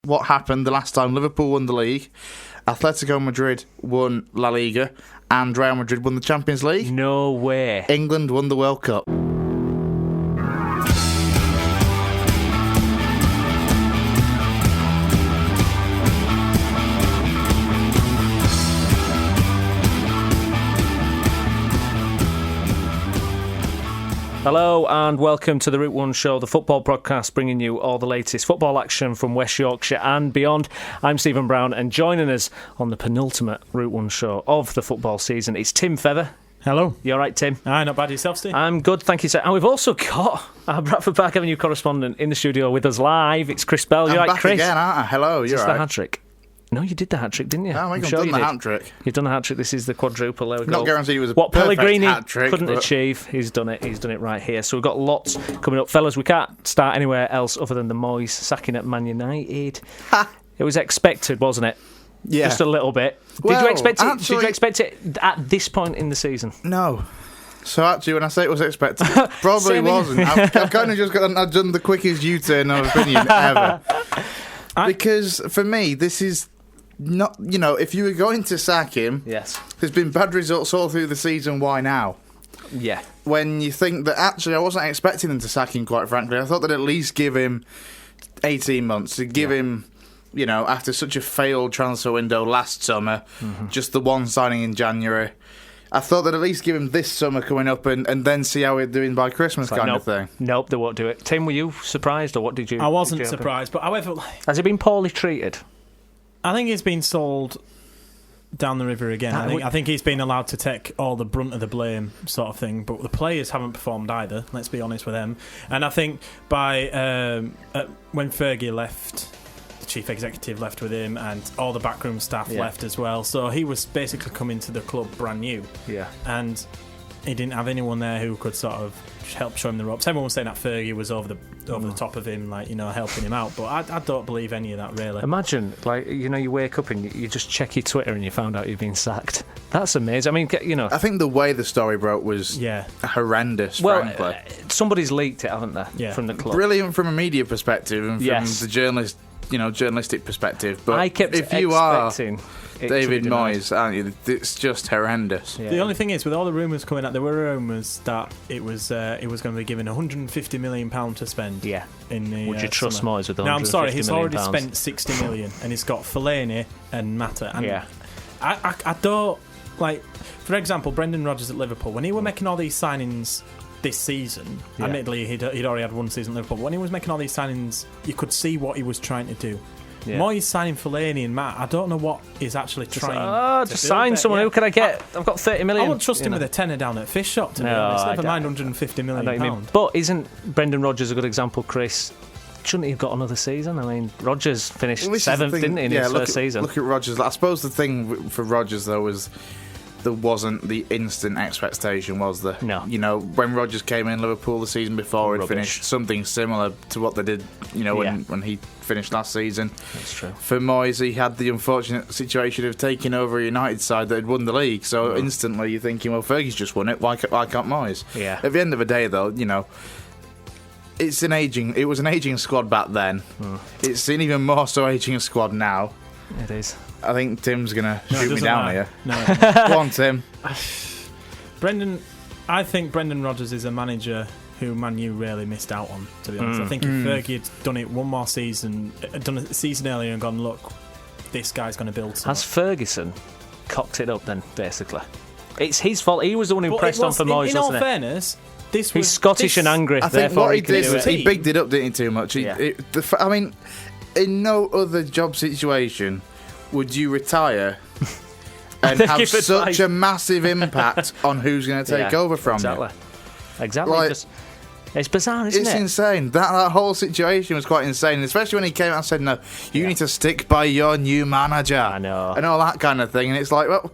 what happened the last time Liverpool won the league, Atletico Madrid won La Liga, and Real Madrid won the Champions League. No way. England won the World Cup. Hello and welcome to the Route 1 Show, the football broadcast bringing you all the latest football action from West Yorkshire and beyond. I'm Stephen Brown, and joining us on the penultimate Route 1 Show of the football season is Tim Feather. Hello. You all right, Tim? Aye, not bad. Yourself, Steve? I'm good, thank you, sir. And we've also got our Bradford Park Avenue correspondent in the studio with us live. It's Chris Bell. You all right, Chris? Again, aren't I? Hello, you're right. The hat-trick? No, you did the hat-trick, didn't you? No, I've done the hat-trick. You've done the hat-trick. This is the quadruple. There we go. Not guaranteed it was a what perfect Pellegrini hat-trick, couldn't but achieve, he's done it. He's done it right here. So we've got lots coming up. Fellas, we can't start anywhere else other than the Moyes sacking at Man United. It was expected, wasn't it? Yeah. Just a little bit. Well, Did you expect it? actually, Did you expect it at this point in the season? No. So actually, when I say it was expected, it probably Same wasn't. I've kind of just I've done the quickest U-turn of opinion ever. Because for me, this is not, if you were going to sack him, Yes. there's been bad results all through the season, why now? Yeah. When you think that actually I wasn't expecting them to sack him, quite frankly. I thought they'd at least give him 18 months, to give him, after such a failed transfer window last summer, just the one signing in January. I thought they'd at least give him this summer coming up and then see how we're doing by Christmas of thing. Nope, they won't do it. Tim, were you surprised, or what did you... I wasn't surprised, but however... Has he been poorly treated? I think he's been sold down the river again. I think he's been allowed to take all the brunt of the blame sort of thing, but the players haven't performed either, let's be honest with them. And I think by when Fergie left, the chief executive left with him, and all the backroom staff left as well, so he was basically coming to the club brand new. Yeah. And he didn't have anyone there who could sort of help show him the ropes. Everyone was saying that Fergie was over the top of him, helping him out, but I don't believe any of that, really. Imagine, you wake up and you just check your Twitter and you found out you've been sacked. That's amazing. I mean, I think the way the story broke was horrendous, frankly. Somebody's leaked it, haven't they? Yeah. From the club. Brilliant from a media perspective and from the journalistic perspective. But I kept if you are expecting David Moyes, aren't you? It's just horrendous. Yeah. The only thing is, with all the rumours coming out, there were rumours that it was going to be given £150 million to spend. Yeah. In the, would you trust summer. Moyes with £150 Now, I'm sorry, he's already million? spent £60 million, and he's got Fellaini and Mata. And yeah. I don't for example, Brendan Rodgers at Liverpool, when he were making all these signings this season, admittedly he'd already had one season at Liverpool, but when he was making all these signings, you could see what he was trying to do. Yeah. Moyes signing Fellaini and Matt, I don't know what he's actually trying to just sign someone. Who can I get? I've got 30 million. I won't trust him with a tenner down at Fish Shop, to be honest. Never mind £150 million. But isn't Brendan Rodgers a good example, Chris? Shouldn't he have got another season? I mean, Rodgers finished 7th, didn't he, in his first season? Look at Rodgers. I suppose the thing for Rodgers, though, was there wasn't the instant expectation, was there? No. When Rodgers came in Liverpool the season before, he'd finished something similar to what they did, when he finished last season. That's true. For Moyes, he had the unfortunate situation of taking over a United side that had won the league, so instantly you're thinking, well, Fergie's just won it, why can't Moyes? Yeah. At the end of the day, though, it was an aging squad back then. It's an even more so aging squad now. It is. I think Tim's going to shoot me down here. No. Go on, Tim. I think Brendan Rodgers is a manager who Man U really missed out on, to be honest. I think if Fergie had done it one more season, done a season earlier and gone, look, this guy's going to build something. Has Ferguson cocked it up then, basically? It's his fault. He was the one who pressed on for Moyes, in wasn't all fairness, he's Scottish and angry. I think therefore what he did was he he bigged it up, didn't he, too much? I mean, in no other job situation would you retire and have such a massive impact on who's going to take over from you. Exactly. It's bizarre, isn't it? It's insane. That whole situation was quite insane, especially when he came out and said, no, you need to stick by your new manager. I know. And all that kind of thing. And it's like, well,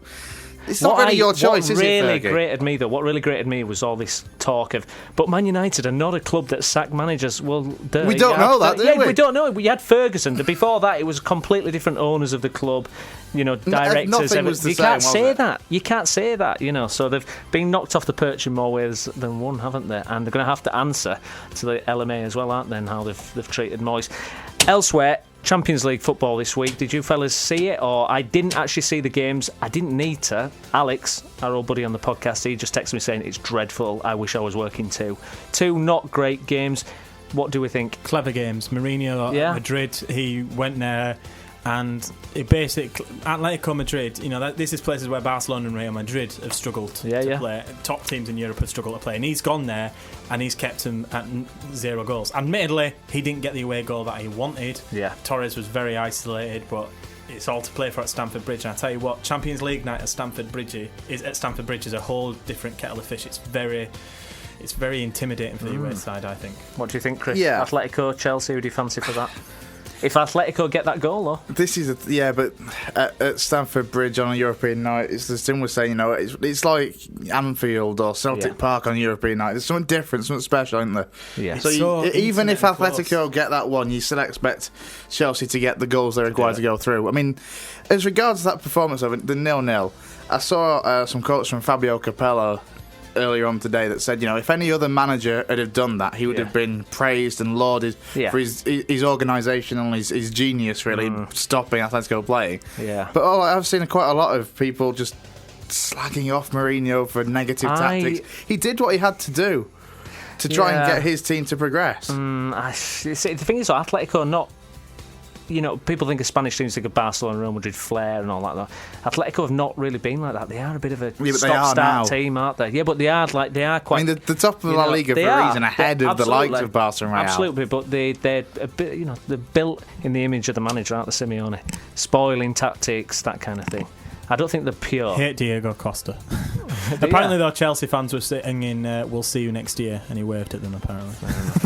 it's not really your choice, is it, What really grated me was all this talk of, but Man United are not a club that sack managers. Well, we don't know that, do we? We don't know. We had Ferguson. Before that, it was completely different owners of the club, directors. You can't say that. You can't say that, So they've been knocked off the perch in more ways than one, haven't they? And they're going to have to answer to the LMA as well, aren't they, and how they've treated Moyes. Elsewhere, Champions League football this week. Did you fellas see it? Or I didn't actually see the games. I didn't need to. Alex, our old buddy on the podcast, he just texted me saying it's dreadful. I wish I was working too. Two not great games. What do we think? Clever games. Mourinho at Madrid, he went there and it basically Atletico Madrid, this is places where Barcelona and Real Madrid have struggled to play. Top teams in Europe have struggled to play, and he's gone there and he's kept them at 0 goals. Admittedly, he didn't get the away goal that he wanted. Torres was very isolated, but it's all to play for at Stamford Bridge. And I tell you what, Champions League night at Stamford Bridge is a whole different kettle of fish. It's very intimidating for the away side, I think. What do you think, Chris? Atletico, Chelsea, who do you fancy for that? If Atletico get that goal, though. This is but at Stamford Bridge on a European night, it's the same was saying, it's like Anfield or Celtic Park on a European night. There's something different, something special, isn't there? Yeah. So even if Atletico get that one, you still expect Chelsea to get the goals they're required to go through. I mean, as regards to that performance of it, the 0-0, I saw some quotes from Fabio Capello earlier on today that said, if any other manager had have done that, he would have been praised and lauded for his organisation and his genius, really, stopping Atletico playing. Yeah. But I've seen quite a lot of people just slagging off Mourinho for negative tactics. He did what he had to do to try and get his team to progress. The thing is, Atletico are not... people think of Spanish teams, think of Barcelona, Real Madrid, flair and all that. Atletico have not really been like that. They are a bit of a stop-start team, aren't they? Yeah, but they are quite... I mean, the top of La Liga for a reason, ahead of the likes of Barcelona and Real. Absolutely, but they're a bit, they're built in the image of the manager, aren't they, Simeone? Spoiling tactics, that kind of thing. I don't think they're pure. Hate Diego Costa. Apparently, though, Chelsea fans were sitting in "We'll see you next year," and he waved at them. Apparently.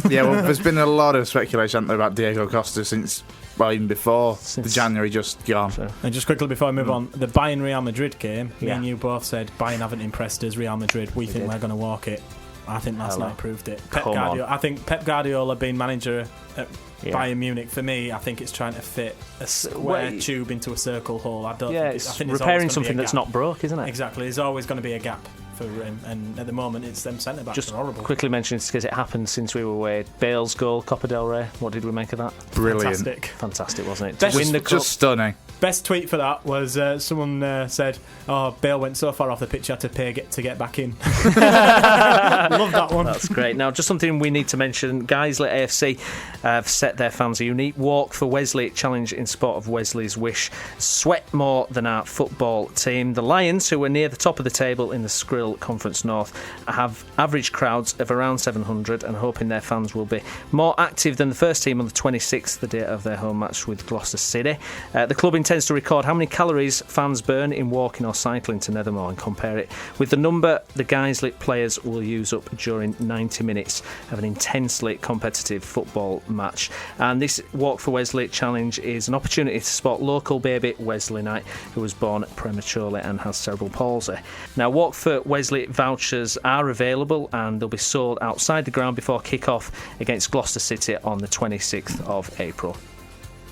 There's been a lot of speculation about Diego Costa since, even before the January just gone. Sure. And just quickly before I move on, the Bayern Real Madrid game. Me and you both said Bayern haven't impressed us. Real Madrid, we think we're going to walk it. I think last night proved it. I think Pep Guardiola being manager at Bayern Munich, for me, I think it's trying to fit a square tube into a circle hole. I think it's repairing something that's not broke, isn't it? Exactly. There's always going to be a gap for him, and at the moment it's them centre backs. Just are horrible. Quickly mention it because it happened since we were away. Bale's goal, Copa del Rey. What did we make of that? Brilliant, fantastic, wasn't it? Best, win the cup. Just stunning. Best tweet for that was someone said, Bale went so far off the pitch, he had to pay to get back in. Love that one. That's great. Now, just something we need to mention. Guiseley A.F.C. have set their fans a unique Walk for Wesley challenge in support of Wesley's wish. Sweat more than our football team. The Lions, who were near the top of the table in the Skrill Conference North, have average crowds of around 700 and hoping their fans will be more active than the first team on the 26th, the day of their home match with Gloucester City. The club intends to record how many calories fans burn in walking or cycling to Nethermore and compare it with the number the Guiseley players will use up during 90 minutes of an intensely competitive football match. And this Walk for Wesley challenge is an opportunity to support local baby Wesley Knight, who was born prematurely and has cerebral palsy. Now, Walk for Wesley vouchers are available and they'll be sold outside the ground before kick-off against Gloucester City on the 26th of April.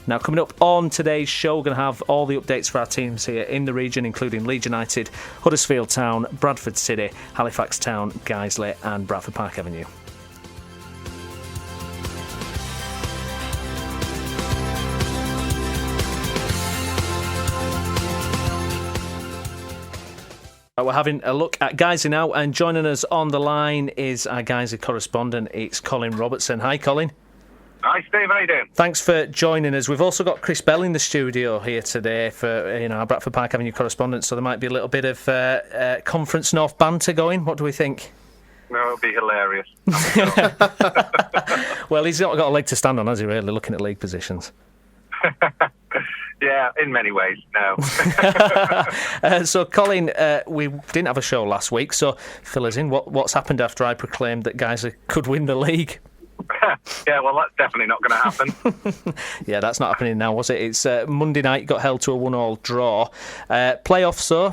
Now, coming up on today's show, we're going to have all the updates for our teams here in the region, including Leeds United, Huddersfield Town, Bradford City, Halifax Town, Guiseley and Bradford Park Avenue. We're having a look at Guiseley now, and joining us on the line is our Guiseley correspondent. It's Colin Robertson. Hi, Colin. Hi, Steve. How you doing? Thanks for joining us. We've also got Chris Bell in the studio here today for our Bradford Park Avenue correspondent, so there might be a little bit of Conference North banter going. What do we think? No, it'll be hilarious. Well, he's not got a leg to stand on, has he, really, looking at league positions? Yeah, in many ways, no. So, Colin, we didn't have a show last week, so fill us in. What's happened after I proclaimed that Guiseley could win the league? Yeah, well, that's definitely not going to happen. Yeah, that's not happening now, was it? It's Monday night, got held to a 1-1 draw. Playoffs, so?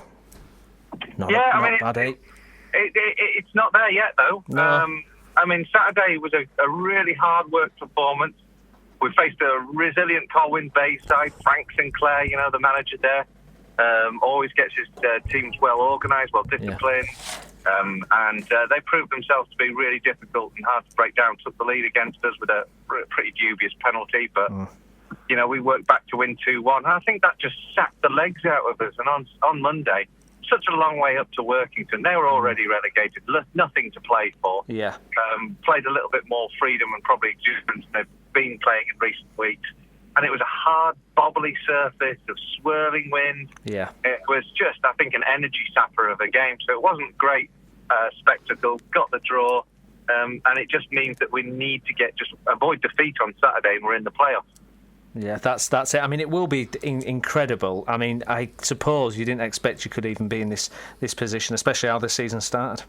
Not bad, eh? It's not there yet, though. No. Saturday was a really hard-worked performance. We faced a resilient Colwyn Bay side. Frank Sinclair, the manager there, always gets his teams well organised, well disciplined. And they proved themselves to be really difficult and hard to break down. Took the lead against us with a pretty dubious penalty, but we worked back to win 2-1. I think that just sapped the legs out of us. And on Monday, such a long way up to Workington. They were already relegated, nothing to play for. Yeah. Played a little bit more freedom and probably exuberance than they've been playing in recent weeks. And it was a hard, bobbly surface of swirling wind. Yeah. It was just, I think, an energy sapper of a game. So it wasn't great spectacle. Got the draw. And it just means that we need to avoid defeat on Saturday, and we're in the playoffs. Yeah, that's it. I mean, it will be incredible. I mean, I suppose you didn't expect you could even be in this position, especially how the season started.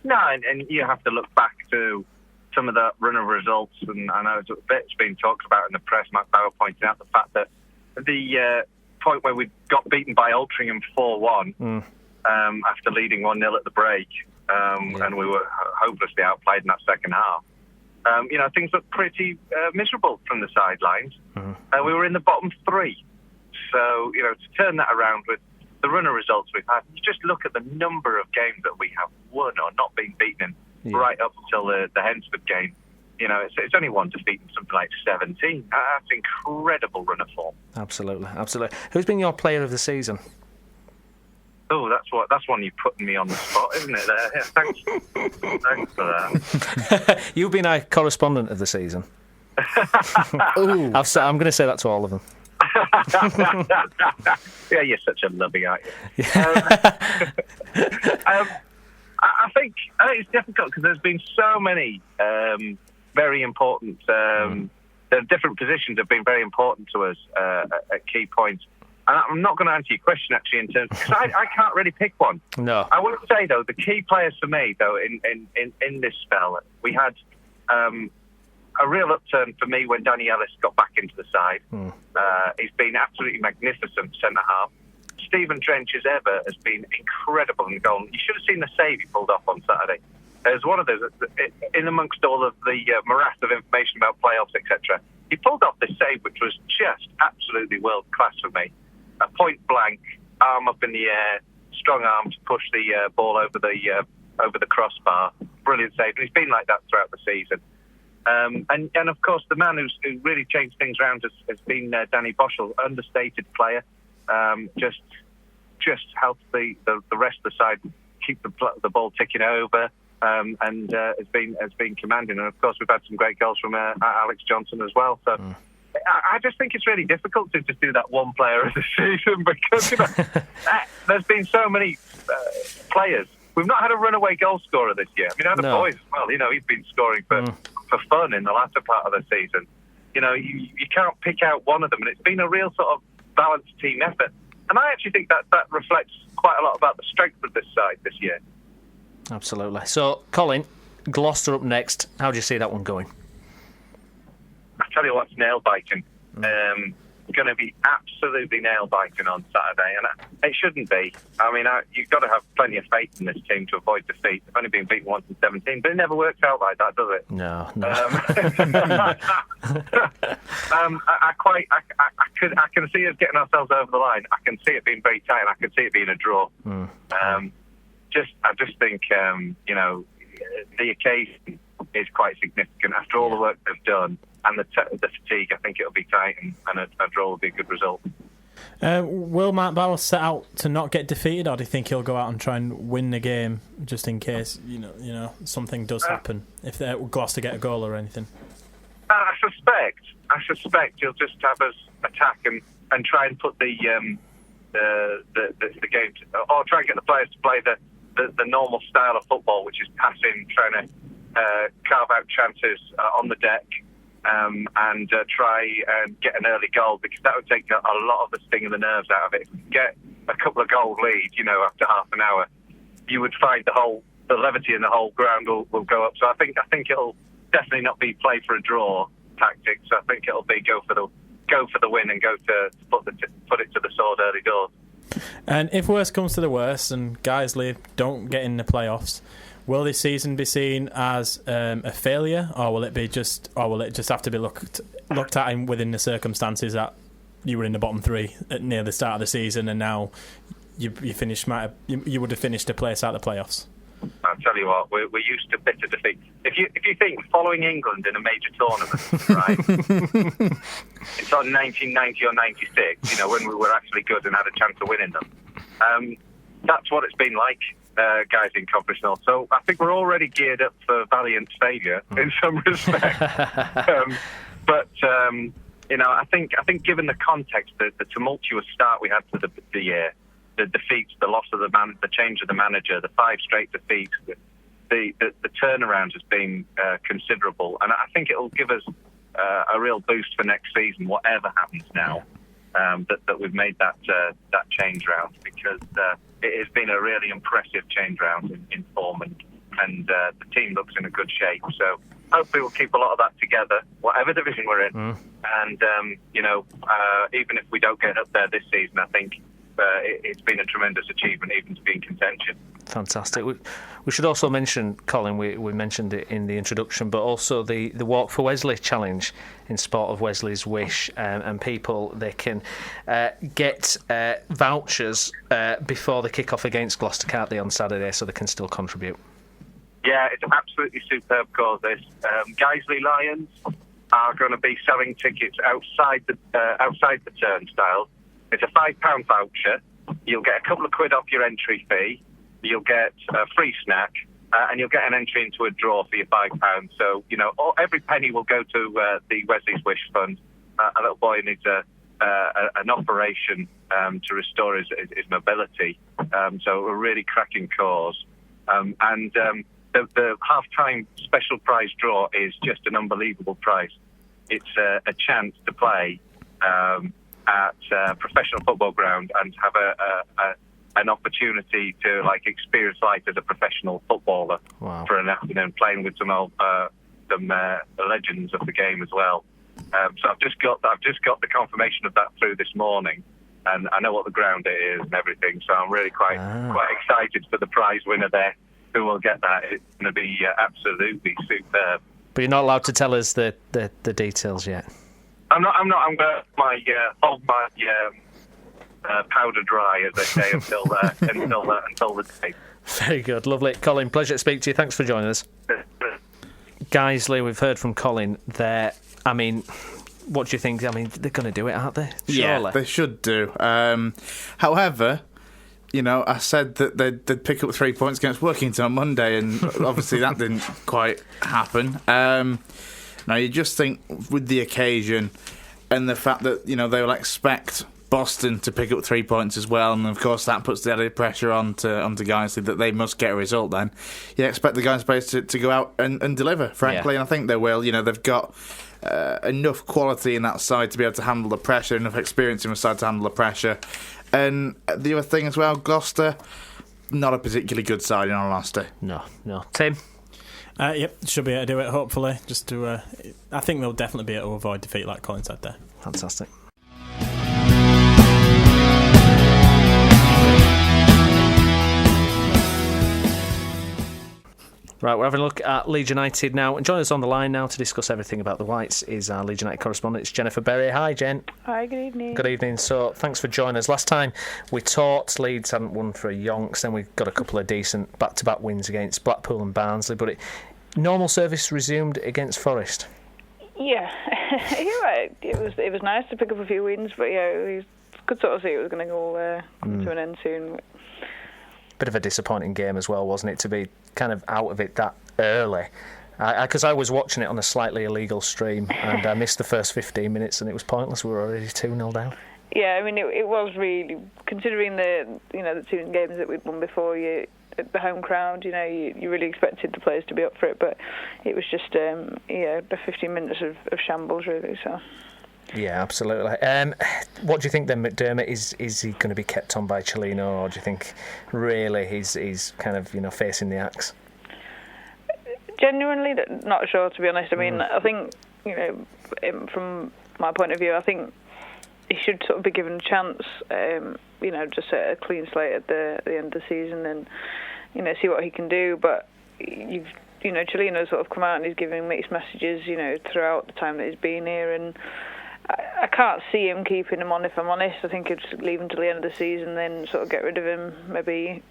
No, and you have to look back to some of the run of results, and I know it's been talked about in the press. Matt Bauer pointing out the fact that the point where we got beaten by Altrincham 4-1 after leading 1-0 at the break, and we were hopelessly outplayed in that second half. Things looked pretty miserable from the sidelines. We were in the bottom 3. So, to turn that around with the run of results we've had, you just look at the number of games that we have won or not been beaten right up until the Hensford game. It's only one defeat in something like 17. That's an incredible run of form. Absolutely. Who's been your player of the season? Oh, that's one you're putting me on the spot, isn't it? Yeah, thanks for that. You've been our correspondent of the season. I'm going to say that to all of them. Yeah, you're such a lovey, aren't you? I think it's difficult because there's been so many very important. The different positions have been very important to us at key points. And I'm not going to answer your question, actually, in terms because I can't really pick one. No. I would say, though, the key players for me, though, in this spell, we had a real upturn for me when Danny Ellis got back into the side. He's been absolutely magnificent centre-half. Stephen Trench, as ever, has been incredible in goal. You should have seen the save he pulled off on Saturday. There's one of those, in amongst all of the morass of information about playoffs, etc., he pulled off this save, which was just absolutely world-class for me. A point blank, arm up in the air, strong arm to push the ball over the crossbar. Brilliant save. And he's been like that throughout the season. And of course, the man who really changed things around has been Danny Boschel, understated player. Just helps the rest of the side keep the ball ticking over. And has been commanding. And of course, we've had some great goals from Alex Johnson as well. So. I just think it's really difficult to just do that one player of the season because there's been so many players. We've not had a runaway goal scorer this year. I mean, I had a boy as well. He's been scoring for fun in the latter part of the season. You can't pick out one of them, and it's been a real sort of balanced team effort. And I actually think that reflects quite a lot about the strength of this side this year. Absolutely. So, Colin, Gloucester up next. How do you see that one going? I tell you what's nail-biting. Going to be absolutely nail-biting on Saturday, and it shouldn't be. I mean, you've got to have plenty of faith in this team to avoid defeat. They've only been beaten once in 17, but it never works out like that, does it? No. I can see us getting ourselves over the line. I can see it being very tight, and I can see it being a draw. I just think, the occasion is quite significant after all the work they've done. And the fatigue, I think it'll be tight, and a draw will be a good result. Will Matt Bauer set out to not get defeated, or do you think he'll go out and try and win the game just in case something does happen if Gloucester get a goal or anything? I suspect he'll just have us attack and try and put the game or try and get the players to play the normal style of football, which is passing, trying to carve out chances on the deck. And try and get an early goal, because that would take a lot of the sting of the nerves out of it. If we get a couple of goal lead, after half an hour, you would find the levity in the whole ground will go up. So I think it'll definitely not be play for a draw tactics. I think it'll be go for the win and go to put it to the sword early doors. And if worse comes to the worst and Guiseley don't get in the playoffs, will this season be seen as a failure, or will it just have to be looked at within the circumstances that you were in the bottom 3 near the start of the season, and now you would have finished a place out of the playoffs? I'll tell you what, we're used to bitter defeat. If you think following England in a major tournament, right? It's on 1990 or 96, you know, when we were actually good and had a chance of winning them. That's what it's been like, guys, in Conference North. So I think we're already geared up for valiant failure in some respect. You know, I think given the context, the tumultuous start we had to the year, the defeats, the loss of the change of the manager, the 5 straight defeats, the turnaround has been considerable, and I think it will give us a real boost for next season, whatever happens now. That we've made that change round, because it has been a really impressive change round in form, and the team looks in a good shape. So hopefully we'll keep a lot of that together, whatever division we're in. And you know, even if we don't get up there this season, I think it's been a tremendous achievement even to be in contention. Fantastic. We should also mention, Colin, we mentioned it in the introduction, but also the Walk for Wesley challenge in support of Wesley's Wish, and people, they can get vouchers before the kick-off against Gloucester, can't they, on Saturday, so they can still contribute. Yeah, it's an absolutely superb cause, this. Guiseley Lions are going to be selling tickets outside the turnstile. It's a £5 voucher. You'll get a couple of quid off your entry fee. You'll get a free snack, and you'll get an entry into a draw for your £5. So, you know, every penny will go to the Wesley's Wish Fund. A little boy needs an operation to restore his mobility. So a really cracking cause. The half-time special prize draw is just an unbelievable prize. It's a chance to play at a professional football ground and have an opportunity to experience life as a professional footballer. Wow. For an afternoon, playing with some legends of the game as well. So I've just got the confirmation of that through this morning, and I know what the ground it is and everything. So I'm really quite excited for the prize winner there, who will get that. It's going to be absolutely superb. But you're not allowed to tell us the details yet. I'm not. I'm going to hold my powder dry, as they say, until the day. Very good, lovely. Colin, pleasure to speak to you. Thanks for joining us. Guiseley, we've heard from Colin there. I mean, what do you think? I mean, they're going to do it, aren't they? Surely. Yeah, they should do. However, you know, I said that they'd pick up 3 points against Workington on Monday, and obviously that didn't quite happen. Now, you just think with the occasion and the fact that, you know, they will expect Boston to pick up 3 points as well, and of course that puts the added pressure onto Guiseley that they must get a result then. You expect the Guiseley to go out and deliver, frankly, and I think they will. You know, they've got enough quality in that side to be able to handle the pressure, enough experience in the side to handle the pressure. And the other thing as well, Gloucester, not a particularly good side in all honesty. No. Tim? Yep, should be able to do it, hopefully. Just to, I think they'll definitely be able to avoid defeat, like Colin said there. Fantastic. Right, we're having a look at Leeds United now. And joining us on the line now to discuss everything about the Whites is our Leeds United correspondent, it's Jennifer Berry. Hi, Jen. Hi, good evening. Good evening. So, thanks for joining us. Last time we talked, Leeds hadn't won for a yonks. Then we got a couple of decent back-to-back wins against Blackpool and Barnsley. But normal service resumed against Forest. Yeah, you're right. It was nice to pick up a few wins, but yeah, we could sort of see it was going to go to an end soon. Bit of a disappointing game as well, wasn't it, to be kind of out of it that early? Because I was watching it on a slightly illegal stream and I missed the first 15 minutes and it was pointless. We were already 2-0 down. Yeah, I mean, it was really, considering the two games that we'd won before, the home crowd, you really expected the players to be up for it, but it was just the 15 minutes of shambles, really. So. Yeah, absolutely. What do you think then, McDermott? Is he going to be kept on by Cellino, or do you think really he's kind of facing the axe? Genuinely, not sure, to be honest. I mean, I think from my point of view, I think he should sort of be given a chance. Just a clean slate at the end of the season, and see what he can do. But Cellino's sort of come out and he's giving mixed messages, throughout the time that he's been here, and I can't see him keeping him on, if I'm honest. I think he'd leave him till the end of the season, then sort of get rid of him maybe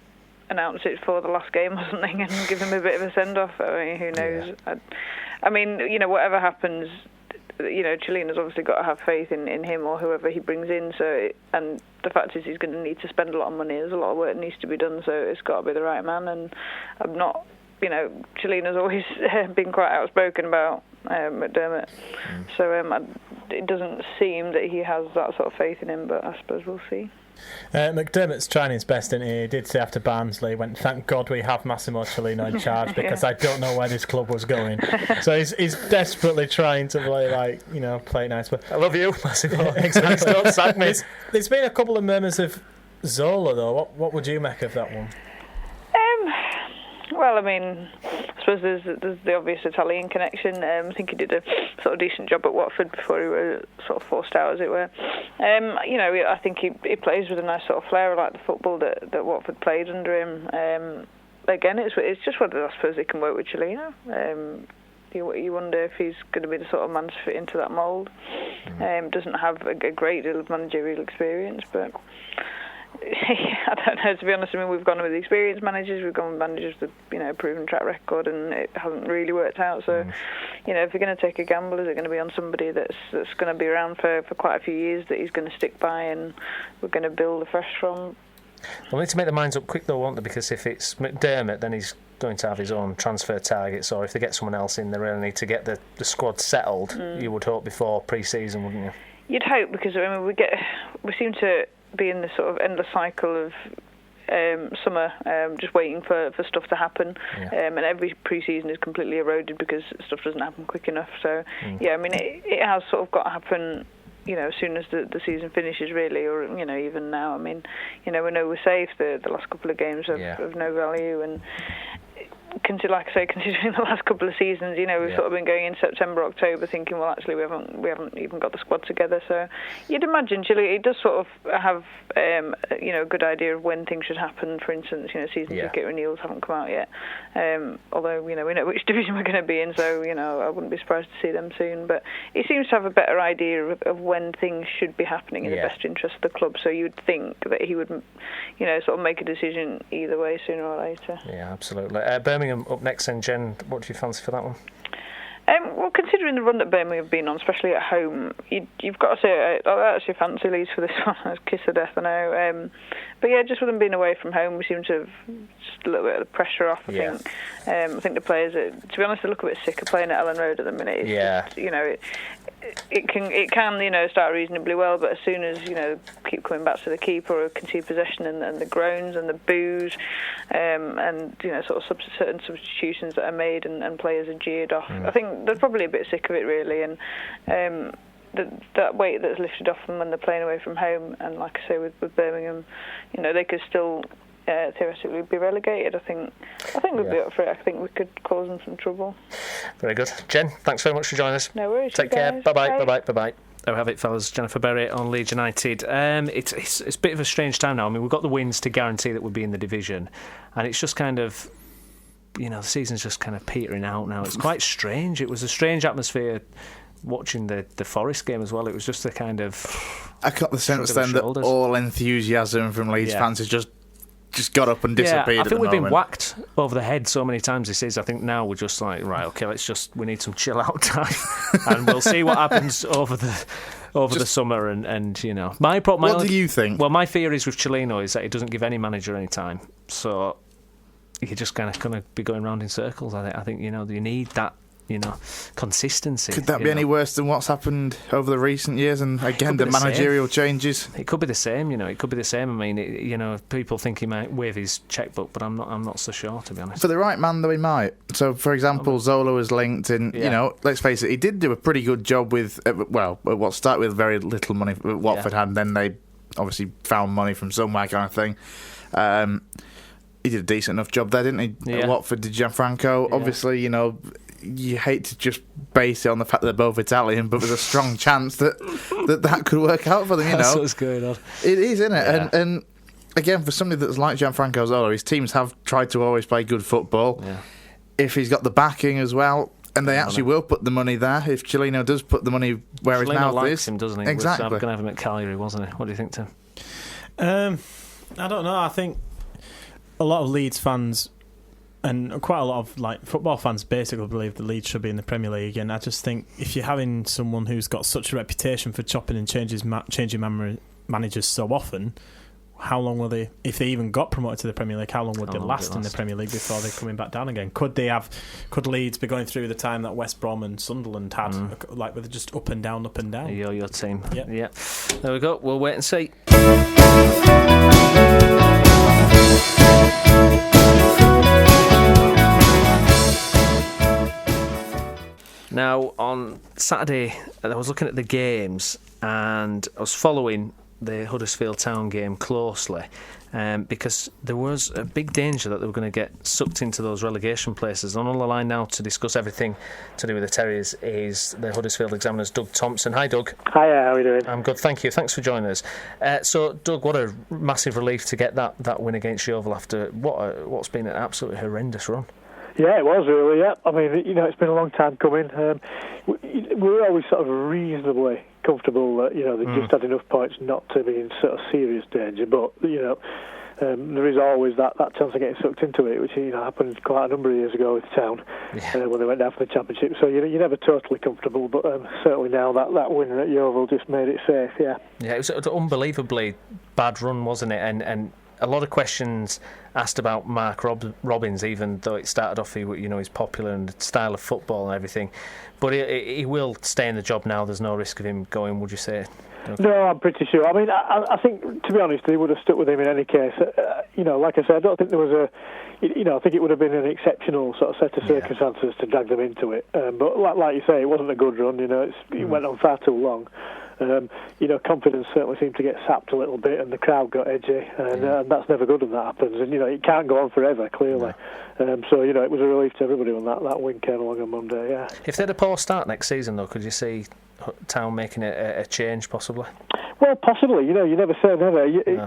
announce it for the last game or something and give him a bit of a send-off. I mean, who knows? Yeah. I mean, whatever happens, Cellino's obviously got to have faith in him or whoever he brings in. And the fact is, he's going to need to spend a lot of money. There's a lot of work that needs to be done, so it's got to be the right man. And I'm not, Cellino's always been quite outspoken about McDermott. So it doesn't seem that he has that sort of faith in him, but I suppose we'll see. McDermott's trying his best, didn't he? He ddid say after Barnsley, he went, thank God we have Massimo Cellino in charge because I don't know where this club was going. So he's desperately trying to play nice. But I love you, Massimo. Exactly. Don't sack me. There's been a couple of murmurs of Zola, though. What would you make of that one? Well, I mean, I suppose there's the obvious Italian connection. I think he did a sort of decent job at Watford before he was sort of forced out, as it were. I think he plays with a nice sort of flair. I like the football that Watford played under him. Again, it's just whether I suppose they can work with Cellino. You wonder if he's going to be the sort of man to fit into that mould. Doesn't have a great deal of managerial experience, but I don't know, to be honest. I mean, we've gone with experienced managers, we've gone with managers with a proven track record, and it hasn't really worked out. So, if you're going to take a gamble, is it going to be on somebody that's going to be around for quite a few years, that he's going to stick by, and we're going to build afresh from? We'll need to make the minds up quick though, won't they? Because if it's McDermott, then he's going to have his own transfer targets, or if they get someone else in, they really need to get the squad settled. You would hope before pre-season, wouldn't you? You'd hope, because I mean we seem to be in this sort of endless cycle of summer, just waiting for stuff to happen, and every pre-season is completely eroded because stuff doesn't happen quick enough. So I mean it has sort of got to happen as soon as the season finishes, really, or even now. I mean we know we're safe. The last couple of games of no value, and considering the last couple of seasons, we've sort of been going in September, October, thinking, well, actually, we haven't even got the squad together. So you'd imagine Chile does sort of have a good idea of when things should happen. For instance, season ticket renewals haven't come out yet. Although we know which division we're going to be in, so I wouldn't be surprised to see them soon. But he seems to have a better idea of when things should be happening in the best interest of the club. So you'd think that he would, sort of make a decision either way sooner or later. Yeah, absolutely. Birmingham up next, and Jen, what do you fancy for that one? Well, considering the run that Birmingham have been on, especially at home, you've got to say I actually fancy Leeds for this one. Kiss of death, I know. But yeah, just with them being away from home, we seem to have just a little bit of the pressure off. I think the players, to be honest, they look a bit sick of playing at Ellen Road at the minute. It's just, it can start reasonably well, but as soon as keep coming back to the keeper or concede possession, and the groans and the boos, and sort of certain substitutions that are made and players are jeered off. I think they're probably a bit sick of it, really, and that weight that's lifted off them when they're playing away from home. And like I say, with Birmingham, they could still theoretically be relegated. I think we'd be up for it. I think we could cause them some trouble. Very good. Jen, thanks very much for joining us. No worries. Take care. Bye-bye. There we have it, fellas. Jennifer Berry on Leeds United. It's a bit of a strange time now. I mean, we've got the wins to guarantee that we'll be in the division, and it's just kind of, the season's just kind of petering out now. It's quite strange. It was a strange atmosphere watching the Forest game as well. It was just a kind of... I got the sense then that all enthusiasm from Leeds fans is just got up and disappeared. I think we've been whacked over the head so many times this is. I think now we're just like, right, okay, we need some chill out time, and we'll see what happens over the summer. And what do you think? Well, my fear is with Cellino is that he doesn't give any manager any time, so you're just kind of going to be going round in circles. I think you need that. Consistency. Could that be any worse than what's happened over the recent years? And again, the managerial changes. It could be the same. It could be the same. I mean, people think he might waive his checkbook, but I'm not so sure, to be honest. For the right man, though, he might. So, for example, Zola was linked, and let's face it, he did do a pretty good job with what started with very little money Watford had, and then they obviously found money from somewhere, kind of thing. He did a decent enough job there, didn't he? At Watford did Gianfranco. Obviously, you hate to just base it on the fact that they're both Italian, but there's a strong chance that could work out for them, That's what's going on. It is, isn't it? Yeah. And again, for somebody that's like Gianfranco Zola, his teams have tried to always play good football. Yeah. If he's got the backing as well, and they actually will put the money there, if Cellino does put the money where his mouth likes is. Him, doesn't he? Exactly. I'm going to have him at Cagliari, wasn't he? What do you think, Tim? I don't know. I think a lot of Leeds fans and quite a lot of football fans basically believe that Leeds should be in the Premier League, and I just think if you're having someone who's got such a reputation for chopping and changing managers so often, how long will they, if they even got promoted to the Premier League, how long would they last in the Premier League before they're coming back down again? Could Leeds be going through the time that West Brom and Sunderland had, with just up and down, up and down? Your team. Yeah. There we go. We'll wait and see. Now, on Saturday, I was looking at the games and I was following the Huddersfield Town game closely because there was a big danger that they were going to get sucked into those relegation places. And on the line now to discuss everything to do with the Terriers is the Huddersfield Examiner's Doug Thompson. Hi, Doug. Hi, how are you doing? I'm good, thank you. Thanks for joining us. So, Doug, what a massive relief to get that win against Yeovil after what's been an absolutely horrendous run. Yeah, it was really, yeah. I mean, it's been a long time coming. We were always sort of reasonably comfortable that, they just had enough points not to be in sort of serious danger. But, there is always that chance of getting sucked into it, which, happened quite a number of years ago with Town when they went down for the Championship. So you're never totally comfortable, but certainly now that win at Yeovil just made it safe, yeah. Yeah, it was an unbelievably bad run, wasn't it? And a lot of questions asked about Mark Robins, even though it started off, he's popular and the style of football and everything. But he will stay in the job now. There's no risk of him going, would you say? No, I'm pretty sure. I mean, I think, to be honest, they would have stuck with him in any case. Like I said, I don't think there was I think it would have been an exceptional sort of set of circumstances to drag them into it. But like you say, it wasn't a good run. It went on far too long. Confidence certainly seemed to get sapped a little bit, and the crowd got edgy, and that's never good when that happens. And it can't go on forever, clearly. So it was a relief to everybody when that win came along on Monday. Yeah. If they had a poor start next season, though, could you see Town making a change possibly? Well, possibly. You never say never.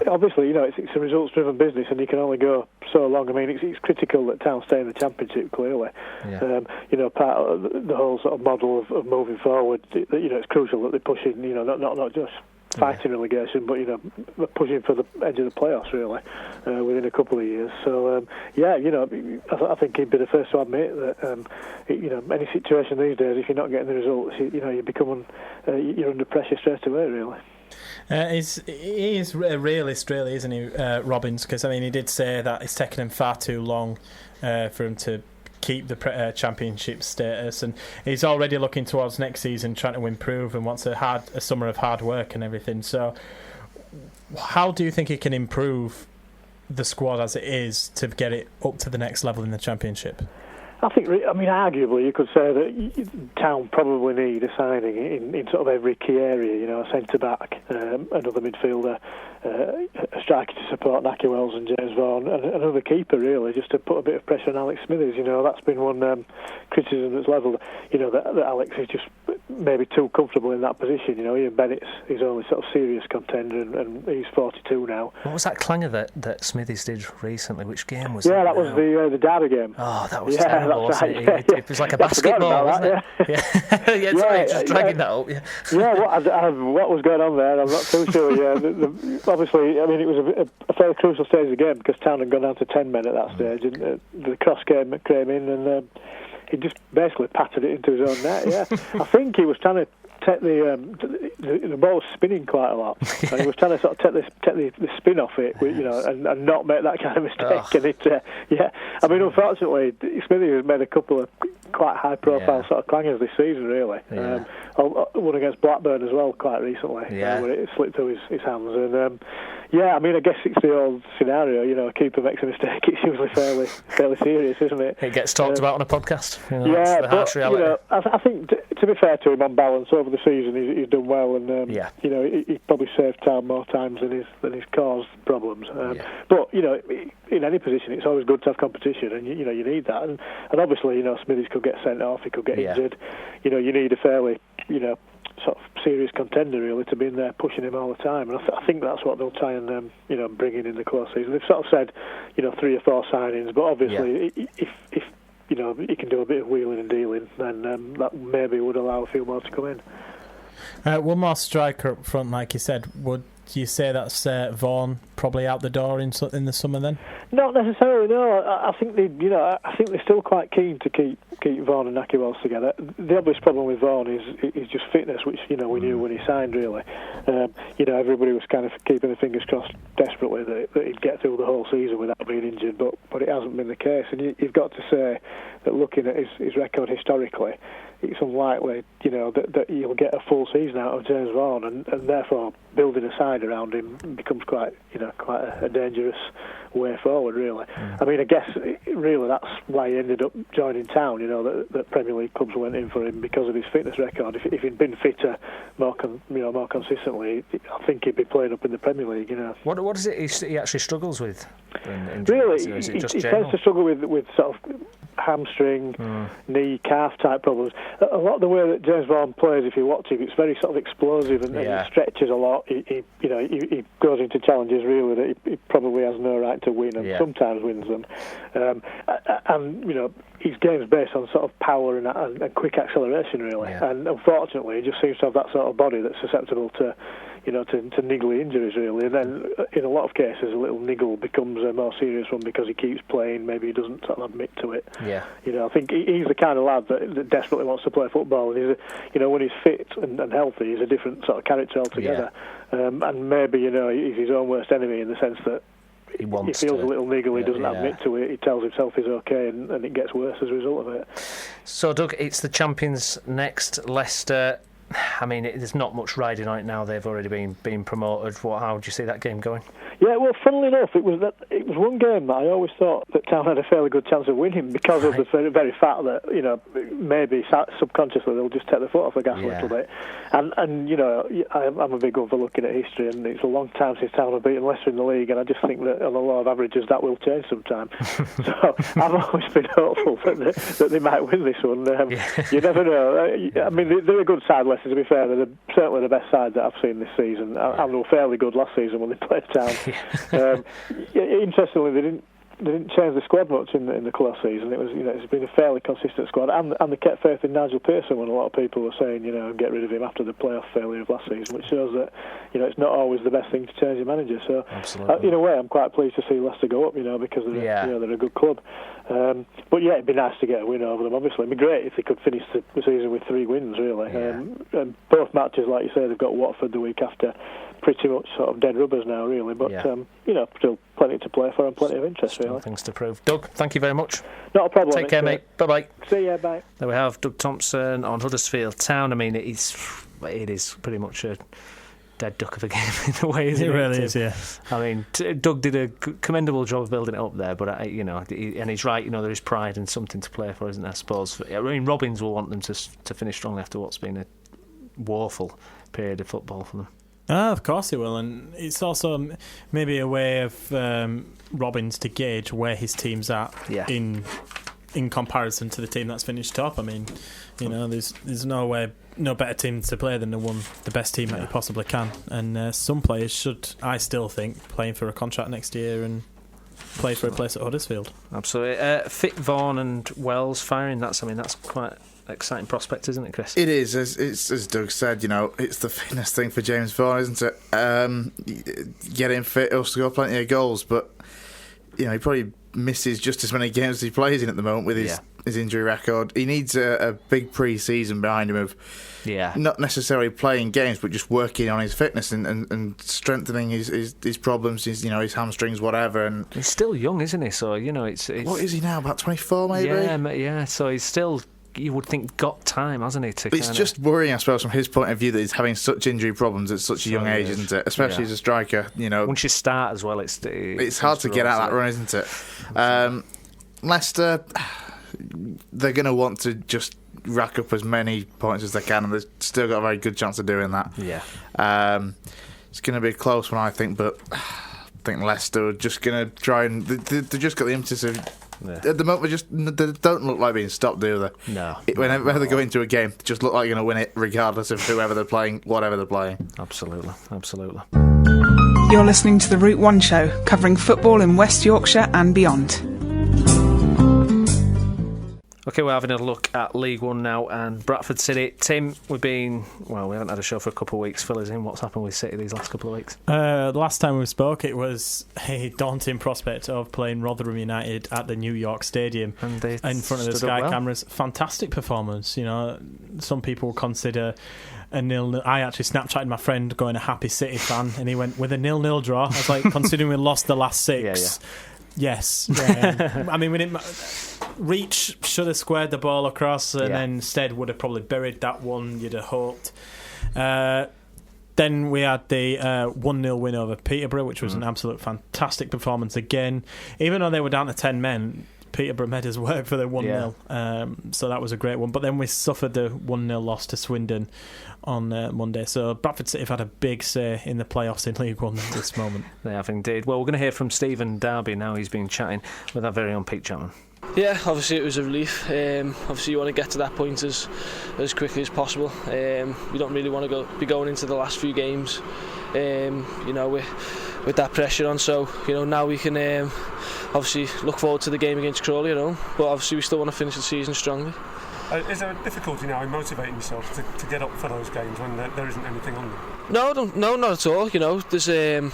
Obviously, it's a results-driven business, and you can only go so long. I mean, it's critical that Town stay in the Championship. Clearly, part of the whole sort of model of moving forward. It's crucial that they push in. Not just fighting relegation, but pushing for the edge of the playoffs really within a couple of years. So I think he'd be the first to admit that any situation these days, if you're not getting the results, you become you're under pressure straight away really. He is a realist, really, isn't he, Robins? Because he did say that it's taken him far too long for him to keep the Championship status, and he's already looking towards next season, trying to improve, and wants a summer of hard work and everything. So, how do you think he can improve the squad as it is to get it up to the next level in the Championship? I think, arguably, you could say that Town probably need a signing in sort of every key area. A centre-back, another midfielder, a striker to support Naki Wells and James Vaughan, and another keeper, really, just to put a bit of pressure on Alex Smithers. That's been one criticism that's levelled, that Alex is just maybe too comfortable in that position. Ian Bennett's his only sort of serious contender, and he's 42 now. What was that clanger that Smithers did recently? Which game was it? Yeah, that was the Derby game. Oh, that was terrible. That's right. It was like a basketball, wasn't it? Sorry, just dragging that up. What was going on there? I'm not too sure. Obviously, it was a fairly crucial stage of the game because Town had gone down to 10 men at that stage, and the cross came in, and he just basically patted it into his own net. Yeah, I think he was trying to take the ball was spinning quite a lot, and he was trying to sort of take the spin off it, and not make that kind of mistake. And it, unfortunately, Smithy has made a couple of quite high-profile sort of clangers this season, really. One against Blackburn as well, quite recently, where it slipped through his hands. And I guess it's the old scenario. A keeper makes a mistake, it's usually fairly serious, isn't it? It gets talked about on a podcast. Harsh reality. I think to be fair to him, on balance over the season, he's done well, and he probably saved Town more times than he's caused problems. But in any position, it's always good to have competition, and you need that. And obviously, Smithies could get sent off, he could get injured. You need a fairly sort of serious contender really to be in there pushing him all the time, and I think that's what they'll try and bring in the close season. They've sort of said 3 or 4 signings, but obviously if he can do a bit of wheeling and dealing, then that maybe would allow a few more to come in. One more striker up front, like you said. Would do you say that's Vaughan probably out the door in the summer then? Not necessarily. No, I think they're still quite keen to keep Vaughan and Nahki Wells together. The obvious problem with Vaughan is just fitness, which we knew when he signed. Really, everybody was kind of keeping their fingers crossed desperately that he'd get through the whole season without being injured, but it hasn't been the case. And you've got to say that looking at his record historically, it's unlikely, that you'll get a full season out of James Vaughan, and therefore building a side around him becomes quite a dangerous way forward, really. I mean, I guess really that's why he ended up joining Town. That Premier League clubs went in for him because of his fitness record. If he'd been fitter more consistently, I think he'd be playing up in the Premier League. What is it he actually struggles with? Really, he tends to struggle with sort of hamstring, knee, calf type problems. A lot of the way that James Vaughan plays, if you watch him, it's very sort of explosive and he stretches a lot. He goes into challenges really that he probably has no right to win, and sometimes wins them. And his game's based on sort of power and quick acceleration really. And unfortunately, he just seems to have that sort of body that's susceptible to niggly injuries really, and then in a lot of cases a little niggle becomes a more serious one because he keeps playing. Maybe he doesn't sort of admit to it. I think he's the kind of lad that desperately wants to play football, and when he's fit and healthy, he's a different sort of character altogether. And maybe he's his own worst enemy in the sense that he feels a little niggle, he doesn't admit to it, he tells himself he's okay, and it gets worse as a result of it. So Doug, it's the champions next, Leicester. I mean, there's not much riding on it now. They've already been promoted. How do you see that game going? Yeah, well, funnily enough, it was one game that I always thought that Town had a fairly good chance of winning because of the very fact that maybe subconsciously they'll just take the foot off the gas a little bit. And I'm a big one for looking at history, and it's a long time since Town have beaten Leicester in the league, and I just think that on the law of averages that will change sometime. So I've always been hopeful that they might win this one. You never know. I mean, they're a good side, Leicester, to be fair. They're certainly the best side that I've seen this season, and they were fairly good last season when they played Town. Interestingly, they didn't change the squad much in the close season. It was, it's been a fairly consistent squad, and they kept faith in Nigel Pearson when a lot of people were saying, get rid of him after the playoff failure of last season, which shows that, it's not always the best thing to change a manager. So, in a way, I'm quite pleased to see Leicester go up, because they're a good club. But yeah, it'd be nice to get a win over them. Obviously, it'd be great if they could finish the season with 3 wins. Really, and both matches, like you say, they've got Watford the week after. Pretty much sort of dead rubbers now, really, but still plenty to play for and plenty of interest, still really. Things to prove. Doug, thank you very much. Not a problem. Take care, mate. Bye-bye. See ya, bye. There we have Doug Thompson on Huddersfield Town. I mean, it is pretty much a dead duck of a game in a way, isn't it? It really is, yeah. I mean, Doug did a commendable job of building it up there, but and he's right. There is pride and something to play for, isn't there? I suppose. I mean, Robins will want them to finish strongly after what's been a woeful period of football for them. Of course he will, and it's also maybe a way of Robins to gauge where his team's at in comparison to the team that's finished top. I mean, there's no better team to play than the best team that you possibly can, and some players should, I still think, playing for a contract next year and play for a place at Huddersfield. Absolutely. Fit Vaughan and Wells firing. That's quite exciting prospect, isn't it, Chris? It is. As Doug said, it's the fitness thing for James Vaughan, isn't it? Getting fit, he'll score plenty of goals, but he probably misses just as many games as he plays in at the moment with his injury record. He needs a big pre-season behind him of not necessarily playing games, but just working on his fitness and strengthening his problems, his hamstrings, whatever. And he's still young, isn't he? So it's what is he now? About 24, maybe. Yeah. So he's still, you would think, got time, hasn't he? It's just worrying, I suppose, from his point of view that he's having such injury problems at such a young age, isn't it? Especially as a striker, Once you start as well, it's hard to get out that run, isn't it? Leicester, they're going to want to just rack up as many points as they can, and they've still got a very good chance of doing that. It's going to be a close one, I think, but I think Leicester are just going to try and they just got the impetus of. At the moment, they don't look like being stopped, do they? No. Whenever they go into a game, they just look like they're going to win it, regardless of whoever they're playing, whatever they're playing. Absolutely. You're listening to the Route 1 show, covering football in West Yorkshire and beyond. Okay, we're having a look at League One now, and Bradford City. Tim, we haven't had a show for a couple of weeks. Fill us in. What's happened with City these last couple of weeks? The last time we spoke, it was a daunting prospect of playing Rotherham United at the New York Stadium and in front of the Sky cameras. Fantastic performance. You know, some people consider a 0-0. I actually Snapchatted my friend going a happy City fan, and he went with a 0-0 draw. I was like, considering we lost the last 6. Yeah. Yes. I mean, we didn't. Reach should have squared the ball across, and then instead would have probably buried that one. You'd have hoped. Then we had the 1-0 win over Peterborough, which was an absolute fantastic performance again. Even though they were down to 10 men, Peterborough made us work for the 1-0. So that was a great one. But then we suffered the 1-0 loss to Swindon on Monday. So Bradford City have had a big say in the playoffs in League One at this moment. They have indeed. Well, we're going to hear from Stephen Darby now. He's been chatting with our very own Pete Chapman. Yeah, obviously it was a relief. Obviously you want to get to that point as quickly as possible. We don't really want to be going into the last few games, with that pressure on. So now we can obviously look forward to the game against Crawley at home. But obviously we still want to finish the season strongly. Is there a difficulty now in motivating yourself to get up for those games when there isn't anything on them? No, not at all. There's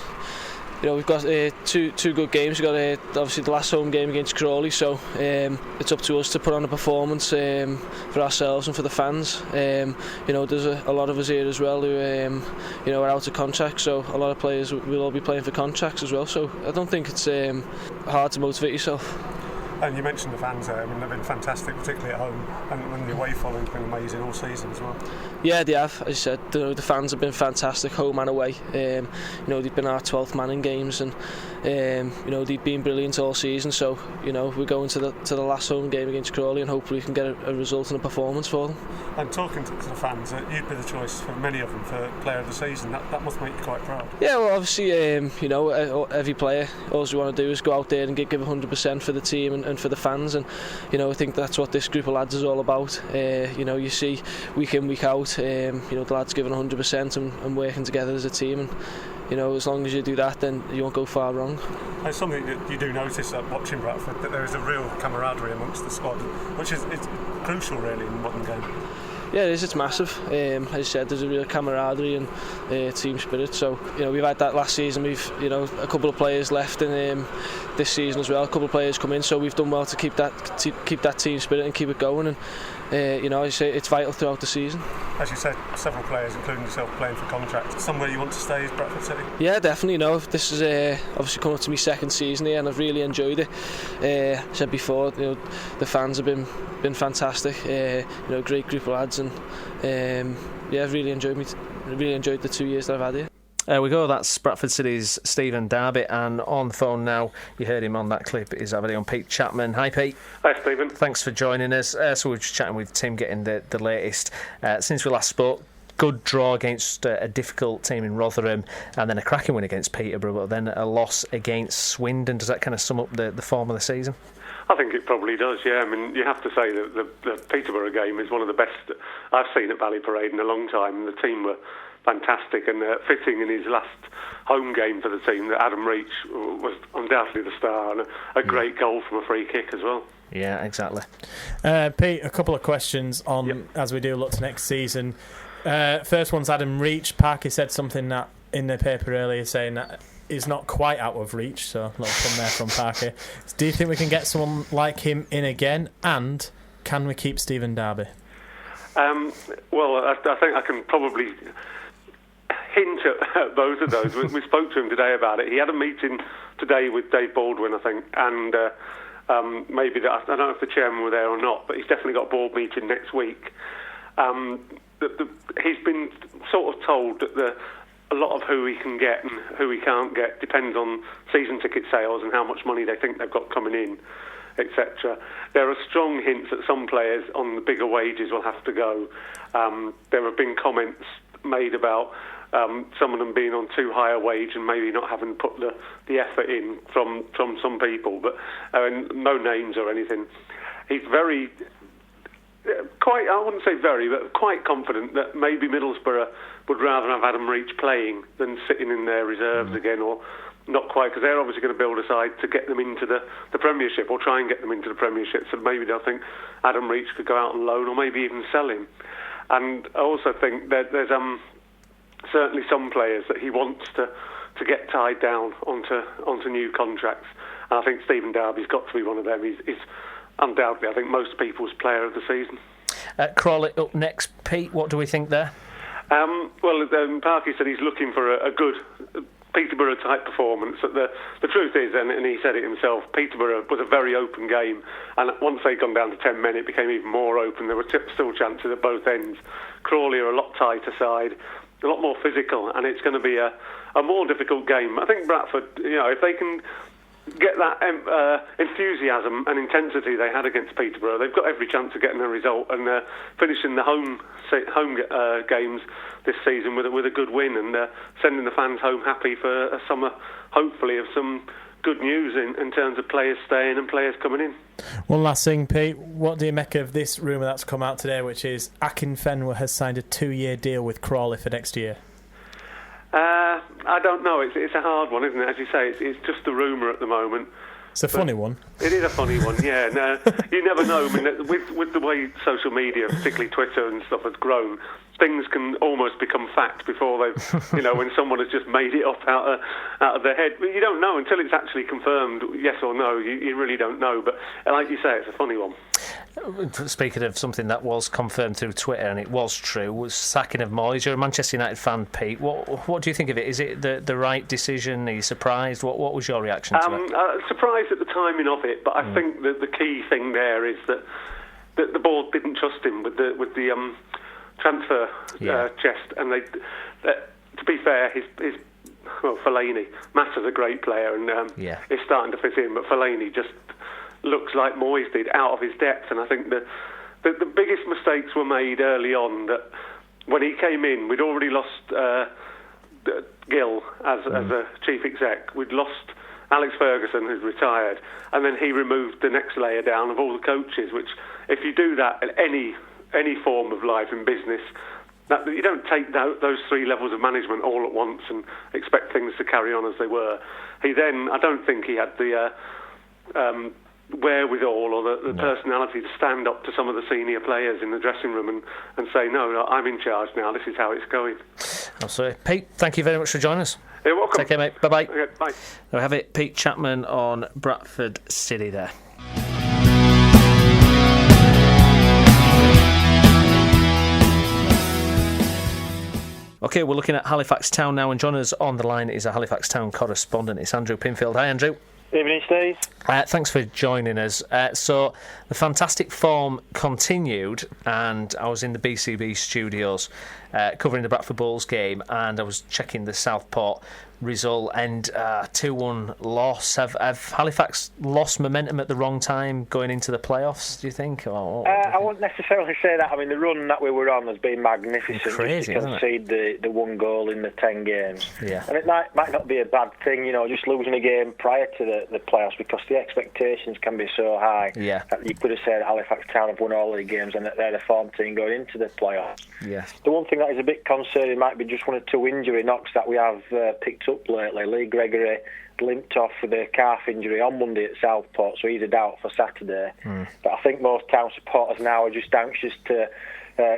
we've got two good games. We've got obviously the last home game against Crawley, so it's up to us to put on a performance for ourselves and for the fans. There's a lot of us here as well who are out of contract, so a lot of players will all be playing for contracts as well. So I don't think it's hard to motivate yourself. And you mentioned the fans there. I mean, they've been fantastic, particularly at home, and the away following's been amazing all season as well. Yeah, they have. As I said, the fans have been fantastic, home and away. They've been our 12th man in games, and they've been brilliant all season. So we're going to the last home game against Crawley, and hopefully we can get a result and a performance for them. And talking to the fans, you'd be the choice for many of them for Player of the Season. That must make you quite proud. Yeah, well, obviously, every player, all we want to do is go out there and give 100% for the team and for the fans, and I think that's what this group of lads is all about. You see week in, week out, the lads giving 100% and working together as a team, and as long as you do that, then you won't go far wrong. It's something that you do notice watching Bradford, that there is a real camaraderie amongst the squad, which is crucial really in the modern game. Yeah, it is. It's massive. As I said, there's a real camaraderie and team spirit. So we've had that last season. We've a couple of players left in this season as well. A couple of players come in, so we've done well to keep that team spirit and keep it going. And I say it's vital throughout the season. As you said, several players, including yourself, playing for contract. Somewhere you want to stay is Bradford City? Yeah, definitely. This is obviously coming up to my second season here, and I've really enjoyed it. I said before, the fans have been fantastic. Great group of lads, and I've really enjoyed the 2 years that I've had here. There we go, that's Bradford City's Stephen Darby, and on the phone now, you heard him on that clip, is our very own Pete Chapman. Hi Pete. Hi Stephen. Thanks for joining us. So we were just chatting with Tim, getting the latest. Since we last spoke, good draw against a difficult team in Rotherham, and then a cracking win against Peterborough, but then a loss against Swindon. Does that kind of sum up the form of the season? I think it probably does, yeah. I mean, you have to say that the Peterborough game is one of the best I've seen at Valley Parade in a long time. The team were fantastic, and fitting in his last home game for the team that Adam Reach was undoubtedly the star, and a great goal from a free kick as well. Yeah, exactly. Pete, a couple of questions on as we do look to next season. First one's Adam Reach. Parky said something that in the paper earlier saying that he's not quite out of reach, so a little fun there from Parky. Do you think we can get someone like him in again, and can we keep Stephen Darby? Well, I think I can probably hint at both of those. We spoke to him today about it. He had a meeting today with Dave Baldwin, I think, and maybe I don't know if the chairman were there or not, but he's definitely got a board meeting next week. He's been sort of told that a lot of who he can get and who he can't get depends on season ticket sales and how much money they think they've got coming in, etc. There are strong hints that some players on the bigger wages will have to go. There have been comments made about some of them being on too high a wage and maybe not having put the effort in from some people, but no names or anything. He's quite, I wouldn't say very, but quite confident that maybe Middlesbrough would rather have Adam Reach playing than sitting in their reserves again, or not quite, because they're obviously going to build a side to get them into the Premiership, or try and get them into the Premiership. So maybe they'll think Adam Reach could go out on loan, or maybe even sell him. And I also think that there's certainly some players that he wants to get tied down onto new contracts. And I think Stephen Darby's got to be one of them. He's undoubtedly, I think, most people's player of the season. Crawley up next. Pete, what do we think there? Parky said he's looking for a good Peterborough-type performance. The truth is, and he said it himself, Peterborough was a very open game, and once they'd gone down to 10 men, it became even more open. There were still chances at both ends. Crawley are a lot tighter side, a lot more physical, and it's going to be a more difficult game. I think Bradford, if they can get that enthusiasm and intensity they had against Peterborough, they've got every chance of getting a result and finishing the home games this season with a good win, and sending the fans home happy for a summer, hopefully, of some good news in terms of players staying and players coming in. One last thing, Pete. What do you make of this rumour that's come out today, which is Akinfenwa has signed a 2-year deal with Crawley for next year? I don't know. It's a hard one, isn't it? As you say, it's just a rumour at the moment. It's a funny one. It is a funny one, yeah. No, you never know. I mean, with the way social media, particularly Twitter and stuff, has grown, things can almost become fact before they've, when someone has just made it up out of their head. But you don't know until it's actually confirmed, yes or no. You really don't know. But like you say, it's a funny one. Speaking of something that was confirmed through Twitter, and it was true, was sacking of Moyes. You're a Manchester United fan, Pete. What do you think of it? Is it the right decision? Are you surprised? What was your reaction to it? Surprised at the timing of it, but I think that the key thing there is that the board didn't trust him with the transfer chest, and to be fair, Fellaini, Mata's a great player, and is starting to fit in, but Fellaini just looks like Moyes did, out of his depth. And I think the biggest mistakes were made early on, that when he came in, we'd already lost Gill as a chief exec, we'd lost Alex Ferguson, who's retired, and then he removed the next layer down of all the coaches, which, if you do that at any form of life in business, that you don't take those 3 levels of management all at once and expect things to carry on as they were. I don't think he had the wherewithal or the personality to stand up to some of the senior players in the dressing room and say, no, I'm in charge now, this is how it's going. Absolutely. Pete, thank you very much for joining us. You're welcome. Take care, mate. Bye-bye. Okay, bye. There we have it. Pete Chapman on Bradford City there. OK, we're looking at Halifax Town now, and joining us on the line is a Halifax Town correspondent. It's Andrew Pinfield. Hi, Andrew. Evening, Steve. Thanks for joining us. So the fantastic form continued, and I was in the BCB studios covering the Bradford Bulls game, and I was checking the Southport result, and 2-1 loss. Have Halifax lost momentum at the wrong time going into the playoffs, do you think? I wouldn't necessarily say that. I mean, the run that we were on has been magnificent. Crazy, to concede the 1 goal in the 10 games. Yeah. And it might not be a bad thing, just losing a game prior to the playoffs, because the expectations can be so high. Yeah. That you could have said Halifax Town have won all the games and that they're the form team going into the playoffs. Yeah. The one thing that is a bit concerning might be just 1 or 2 injury knocks that we have picked up lately. Lee Gregory limped off with a calf injury on Monday at Southport, so he's a doubt for Saturday. But I think most Town supporters now are just anxious to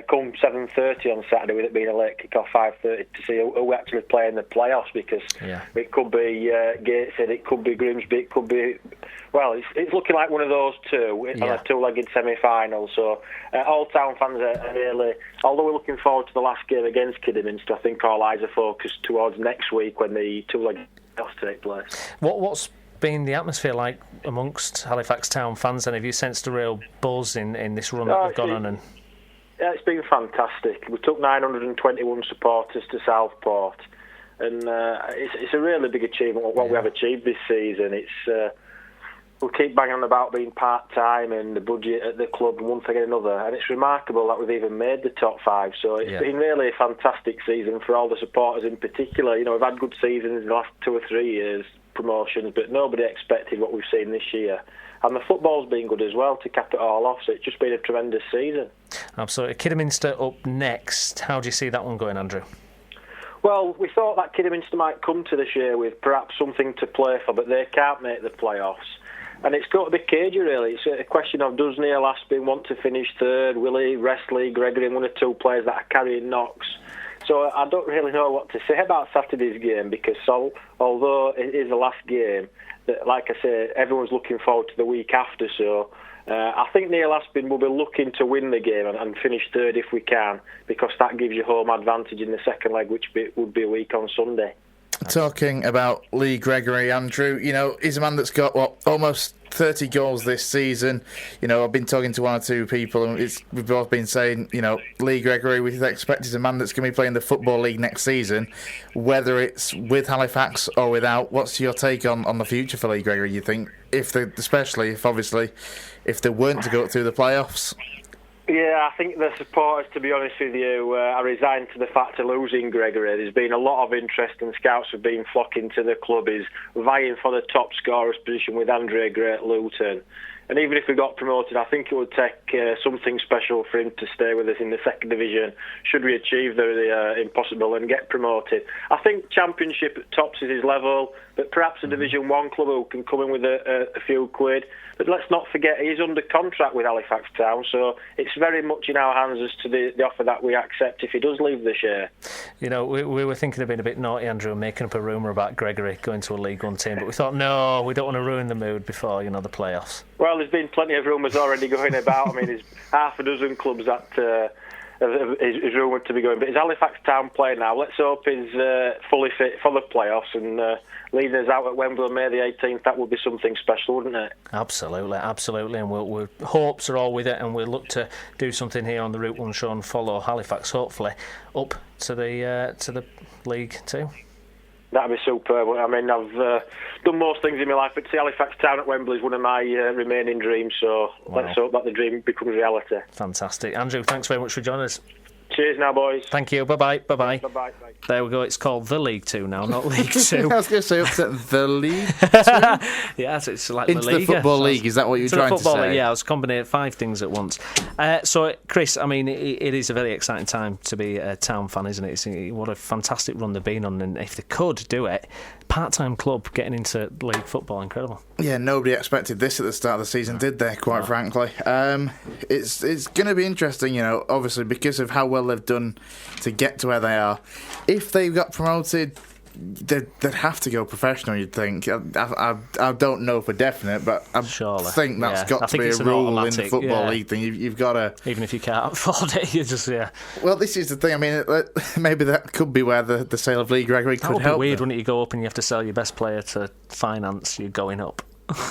come 7:30 on Saturday, with it being a late kick-off 5:30, to see who actually play in the playoffs, because it could be Gateshead, it could be Grimsby, it could be... Well, it's looking like one of those two on a 2-legged semi-final. So all Town fans are really... Although we're looking forward to the last game against Kidderminster, I think all eyes are focused towards next week when the 2-legged playoffs take place. What's been the atmosphere like amongst Halifax Town fans, and have you sensed a real buzz in this run that we've gone on? Yeah, it's been fantastic. We took 921 supporters to Southport, and it's a really big achievement what we have achieved this season. It's we keep banging on about being part-time and the budget at the club and one thing and another, and it's remarkable that we've even made the top 5. So it's been really a fantastic season for all the supporters in particular. We've had good seasons in the last 2 or 3 years, promotions, but nobody expected what we've seen this year. And the football's been good as well to cap it all off, so it's just been a tremendous season. Absolutely. Kidderminster up next. How do you see that one going, Andrew? Well, we thought that Kidderminster might come to this year with perhaps something to play for, but they can't make the playoffs. And it's got to be cagey, really. It's a question of, does Neil Aspin want to finish third? Will he rest Lee Gregory and one or two players that are carrying knocks? So I don't really know what to say about Saturday's game, because although it is the last game, like I say, everyone's looking forward to the week after. So I think Neil Aspin will be looking to win the game and finish third if we can, because that gives you home advantage in the second leg, which would be a week on Sunday. Talking about Lee Gregory, Andrew, he's a man that's got, almost 30 goals this season. I've been talking to one or two people, and we've both been saying, Lee Gregory, we expect he's a man that's going to be playing the Football League next season, whether it's with Halifax or without. What's your take on the future for Lee Gregory, you think, especially if they weren't to go through the playoffs? Yeah, I think the supporters, to be honest with you, are resigned to the fact of losing Gregory. There's been a lot of interest, and scouts have been flocking to the club. He's vying for the top scorer's position with Andre Gray at Luton. And even if we got promoted, I think it would take something special for him to stay with us in the second division, should we achieve the impossible and get promoted. I think Championship at tops is his level, but perhaps a Division 1 club who can come in with a few quid. But let's not forget, he's under contract with Halifax Town, so it's very much in our hands as to the offer that we accept if he does leave this year. We were thinking of being a bit naughty, Andrew, and making up a rumour about Gregory going to a League One team, but we thought, no, we don't want to ruin the mood before, the playoffs. Well, there's been plenty of rumours already going about. There's half a dozen clubs that is rumoured to be going. But is Halifax Town playing now? Let's hope he's fully fit for the playoffs and leading us out at Wembley on May the 18th. That would be something special, wouldn't it? Absolutely. And we'll hopes are all with it, and we'll look to do something here on the Route 1 show and follow Halifax, hopefully, up to the League 2. That'd be superb. I've done most things in my life, but to see Halifax Town at Wembley is one of my remaining dreams, so let's hope that the dream becomes reality. Fantastic. Andrew, thanks very much for joining us. Cheers now, boys. Thank you. Bye-bye. Bye-bye. There we go. It's called the League 2 now, not League 2. I was going to say up to the League 2. Yeah, it's like into the Football League. Is that what you're trying to say? Yeah, I was combining 5 things at once. So, Chris, it is a very exciting time to be a Town fan, isn't it? What a fantastic run they've been on, and if they could do it, part-time club getting into league football, incredible. Yeah, nobody expected this at the start of the season, did they? Quite frankly, it's going to be interesting. Obviously because of how well they've done to get to where they are. If they got promoted, they'd have to go professional, you'd think. I don't know for definite, but I think that's got to be a rule in the Football League thing. You've got to... Even if you can't afford it, you just, Well, this is the thing. Maybe that could be where the sale of Lee Gregory could help. That would be weird, wouldn't it? You go up and you have to sell your best player to finance you going up.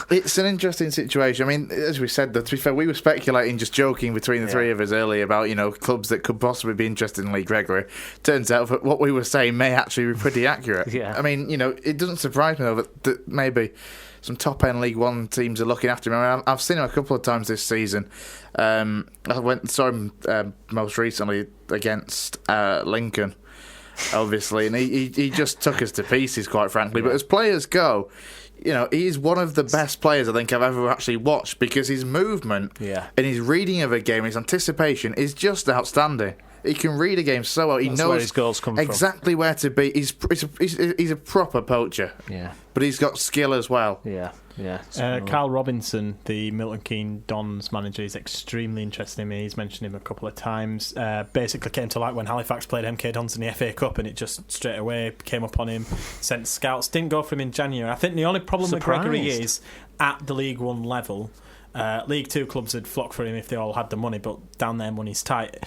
It's an interesting situation. As we said, to be fair, we were speculating, just joking between the three of us earlier about clubs that could possibly be interested in Lee Gregory. Turns out that what we were saying may actually be pretty accurate. It doesn't surprise me though that maybe some top end League One teams are looking after him. I've seen him a couple of times this season. I saw him most recently against Lincoln, obviously, and he just took us to pieces, quite frankly. But as players go, he's one of the best players I think I've ever actually watched, because his movement and his reading of a game, his anticipation is just outstanding. He can read a game so well. He knows where his goals come exactly where to be. He's a proper poacher. Yeah, but he's got skill as well. Yeah. Carl Robinson, the Milton Keynes Dons manager, is extremely interested in me. He's mentioned him a couple of times. Basically came to light when Halifax played MK Dons in the FA Cup, and it just straight away came up on him. Sent scouts, didn't go for him in January. I think the only problem with Gregory is at the League One level. League Two clubs would flock for him if they all had the money, but down there money's tight.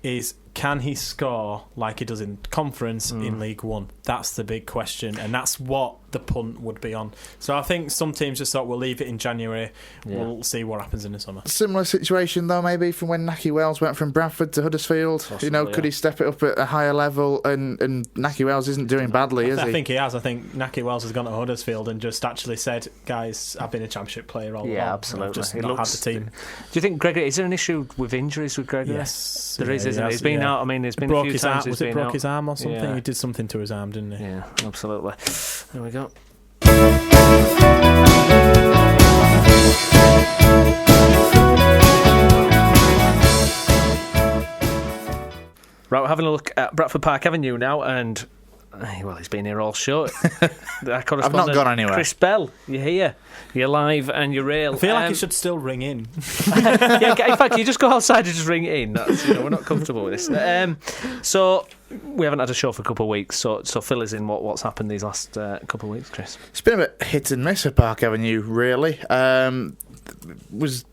Is can he score like he does in Conference in League One? That's the big question, and that's what the punt would be on. So I think some teams just thought, we'll leave it in January, we'll see what happens in the summer. Similar situation though, maybe from when Nahki Wells went from Bradford to Huddersfield. Possibly, could he step it up at a higher level? And Nahki Wells isn't doing badly, is he? I think he has. I think Nahki Wells has gone to Huddersfield and just actually said, guys, I've been a Championship player all along. Yeah, absolutely. Just not had the team. Do you think Gregory, is there an issue with injuries with Gregory? Yes, there is, isn't it? He's been out. There's been a few times he's been out. Broke his arm or something? Yeah. He did something to his arm, didn't he? Yeah, absolutely. There we go. Right, we're having a look at Bradford Park Avenue now, and Well, he's been here all show. I've not gone anywhere. Chris Bell, you're here. You're live and you're real. I feel like it should still ring in. Yeah, in fact, you just go outside and just ring it in. We're not comfortable with this. So we haven't had a show for a couple of weeks. So fill us in what's happened these last couple of weeks, Chris. It's been a bit hit and miss at Park Avenue, really. Was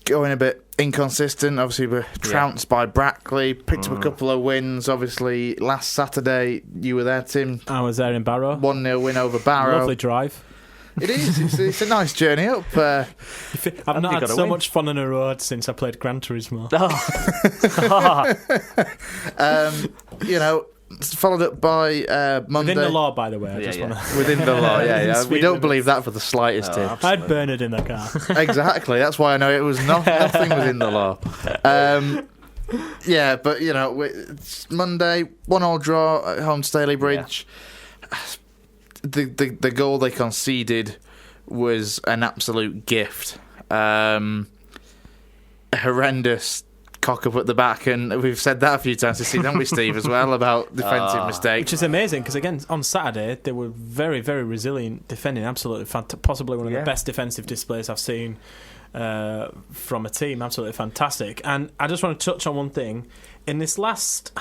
going a bit inconsistent. Obviously, we're trounced by Brackley. Picked up a couple of wins. Obviously, last Saturday you were there, Tim. I was there in Barrow. 1-0 win over Barrow. Lovely drive. It is. It's a nice journey up. I've not had so much fun on a road since I played Gran Turismo. Followed up by Monday. Within the law, by the way. Within the law, yeah. We don't believe that for the slightest, Tim. I'd burn it in the car. Exactly. That's why I know it was nothing within the law. But it's Monday, 1-1 draw at home Staley Bridge. Yeah. The goal they conceded was an absolute gift. Horrendous cock up at the back, and we've said that a few times this season, haven't we, Steve, as well, about defensive mistakes. Which is amazing, because again, on Saturday, they were very, very resilient defending, absolutely possibly one of the best defensive displays I've seen from a team, absolutely fantastic. And I just want to touch on one thing. In this last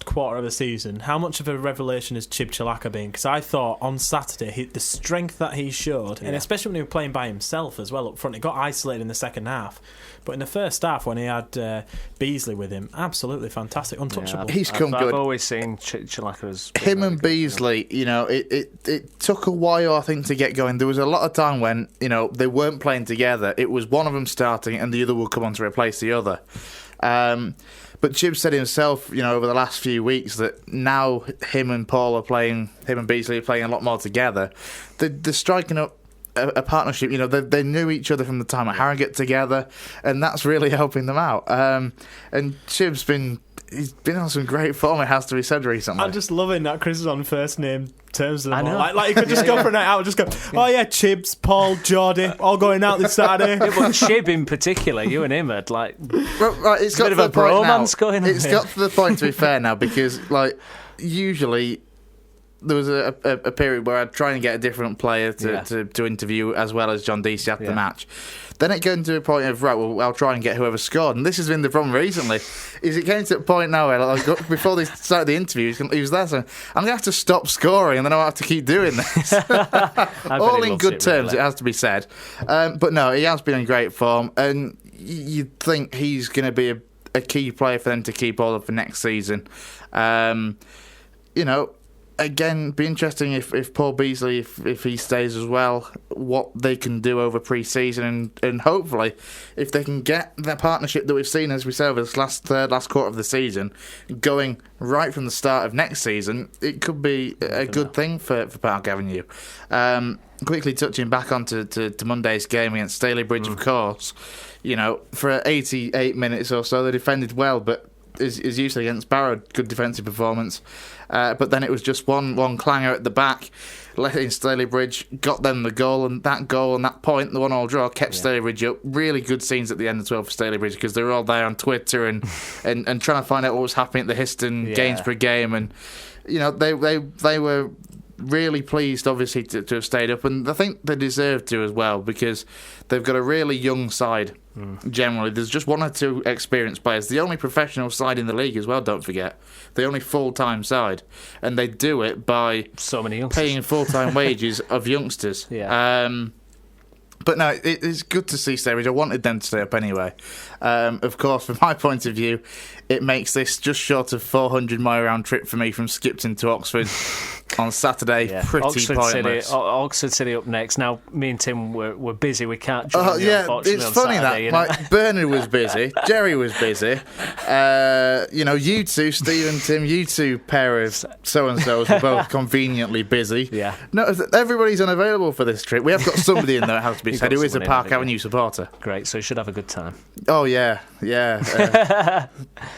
quarter of the season, how much of a revelation has Chib Chalaka been? Because I thought on Saturday, the strength that he showed, and especially when he was playing by himself as well up front, he got isolated in the second half. But in the first half, when he had Beasley with him, absolutely fantastic, untouchable. He's come good. I've always seen Chalaka as him and Beasley. It took a while, I think, to get going. There was a lot of time when they weren't playing together. It was one of them starting, and the other would come on to replace the other. But Chib said himself, over the last few weeks that now him and Beasley are playing a lot more together. They're striking up a partnership. They knew each other from the time at Harrogate together, and that's really helping them out. And Chib's been on some great form, it has to be said, recently. I'm just loving that Chris is on first name terms of them all. Like you could just go for a night out and just go, oh yeah, Chibs, Paul, Geordie, all going out this Saturday. Yeah, but Chib in particular, you and him had it's got a bit of a bromance going on. It's got to the point, to be fair now, because usually there was a period where I'd try and get a different player to interview as well as John Deasy after the match. Then it came to a point of, I'll try and get whoever scored. And this has been the problem recently, is it came to a point now where, before they started the interview, he was there saying, I'm going to have to stop scoring and then I'll have to keep doing this. All in good terms, really. It has to be said. But no, he has been in great form, and you'd think he's going to be a key player for them to keep hold of for next season. Again, be interesting if Paul Beasley, if he stays as well, what they can do over pre-season, and hopefully if they can get that partnership that we've seen, as we said, over this last quarter of the season, going right from the start of next season, it could be a good thing for Park Avenue. Quickly touching back onto to Monday's game against Staley Bridge, of course, for 88 minutes or so they defended well, but is usually against Barrow, good defensive performance. But then it was just one clanger at the back, let it in Staley Bridge, got them the goal, and that point, the 1-1 draw, kept Staley Bridge up. Really good scenes at the end as well for Staley Bridge, because they were all there on Twitter and trying to find out what was happening at the Histon-Gainsborough game, and they were really pleased, obviously, to have stayed up, and I think they deserve to as well, because they've got a really young side. Generally, there's just one or two experienced players. The only professional side in the league as well, don't forget. The only full-time side. And they do it by so many youngsters, paying full-time wages of youngsters. But no, it's good to see Staley. I wanted them to stay up anyway. Of course, from my point of view, it makes this just short of 400-mile round trip for me from Skipton to Oxford on Saturday pretty pointless. Oxford City up next. Now, me and Tim were busy. We can't join you, unfortunately, it's funny Saturday, that Bernard was busy, Jerry was busy. You two, Steve and Tim, you two pair of so-and-sos were both conveniently busy. Yeah. No, everybody's unavailable for this trip. We have got somebody in there, it has to be said, who is a Park Avenue supporter. Great, so you should have a good time. Oh, yeah.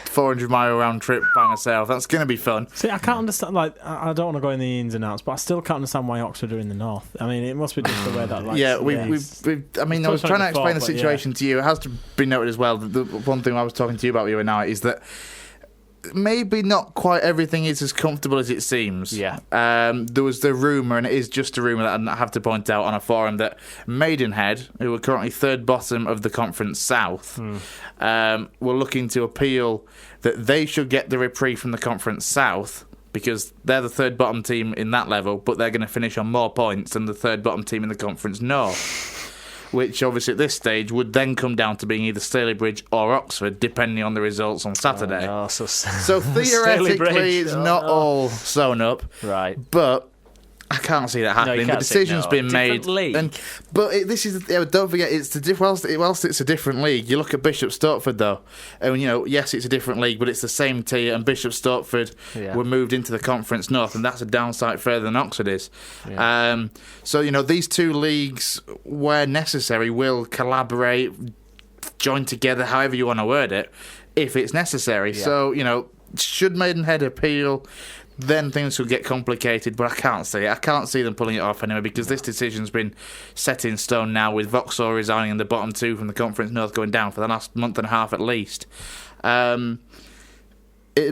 400-mile round trip by myself. That's going to be fun. See, I can't understand, I don't want to go in the ins and outs, but I still can't understand why Oxford are in the north. I mean, it must be just the way that... I was trying to explain the situation to you. It has to be noted as well, that the one thing I was talking to you about the other night is that maybe not quite everything is as comfortable as it seems. Yeah. There was the rumour, and it is just a rumour that I have to point out on a forum, that Maidenhead, who are currently third bottom of the Conference South, were looking to appeal that they should get the reprieve from the Conference South because they're the third bottom team in that level, but they're going to finish on more points than the third bottom team in the Conference North. Which obviously at this stage would then come down to being either Stalybridge or Oxford, depending on the results on Saturday. Oh, no, so theoretically, it's not all sewn up, right? But I can't see that happening. The decision's been made. League. But this is. Don't forget, it's whilst it's a different league. You look at Bishop Stortford though, and yes, it's a different league, but it's the same tier. And Bishop Stortford were moved into the Conference North, and that's a downside further than Oxford is. Yeah. So these two leagues, where necessary, will collaborate, join together, however you want to word it, if it's necessary. Yeah. So should Maidenhead appeal, then things will get complicated, but I can't see it. I can't see them pulling it off anyway, because this decision's been set in stone now, with Vauxhall resigning and the bottom two from the Conference North going down for the last month and a half at least. It'd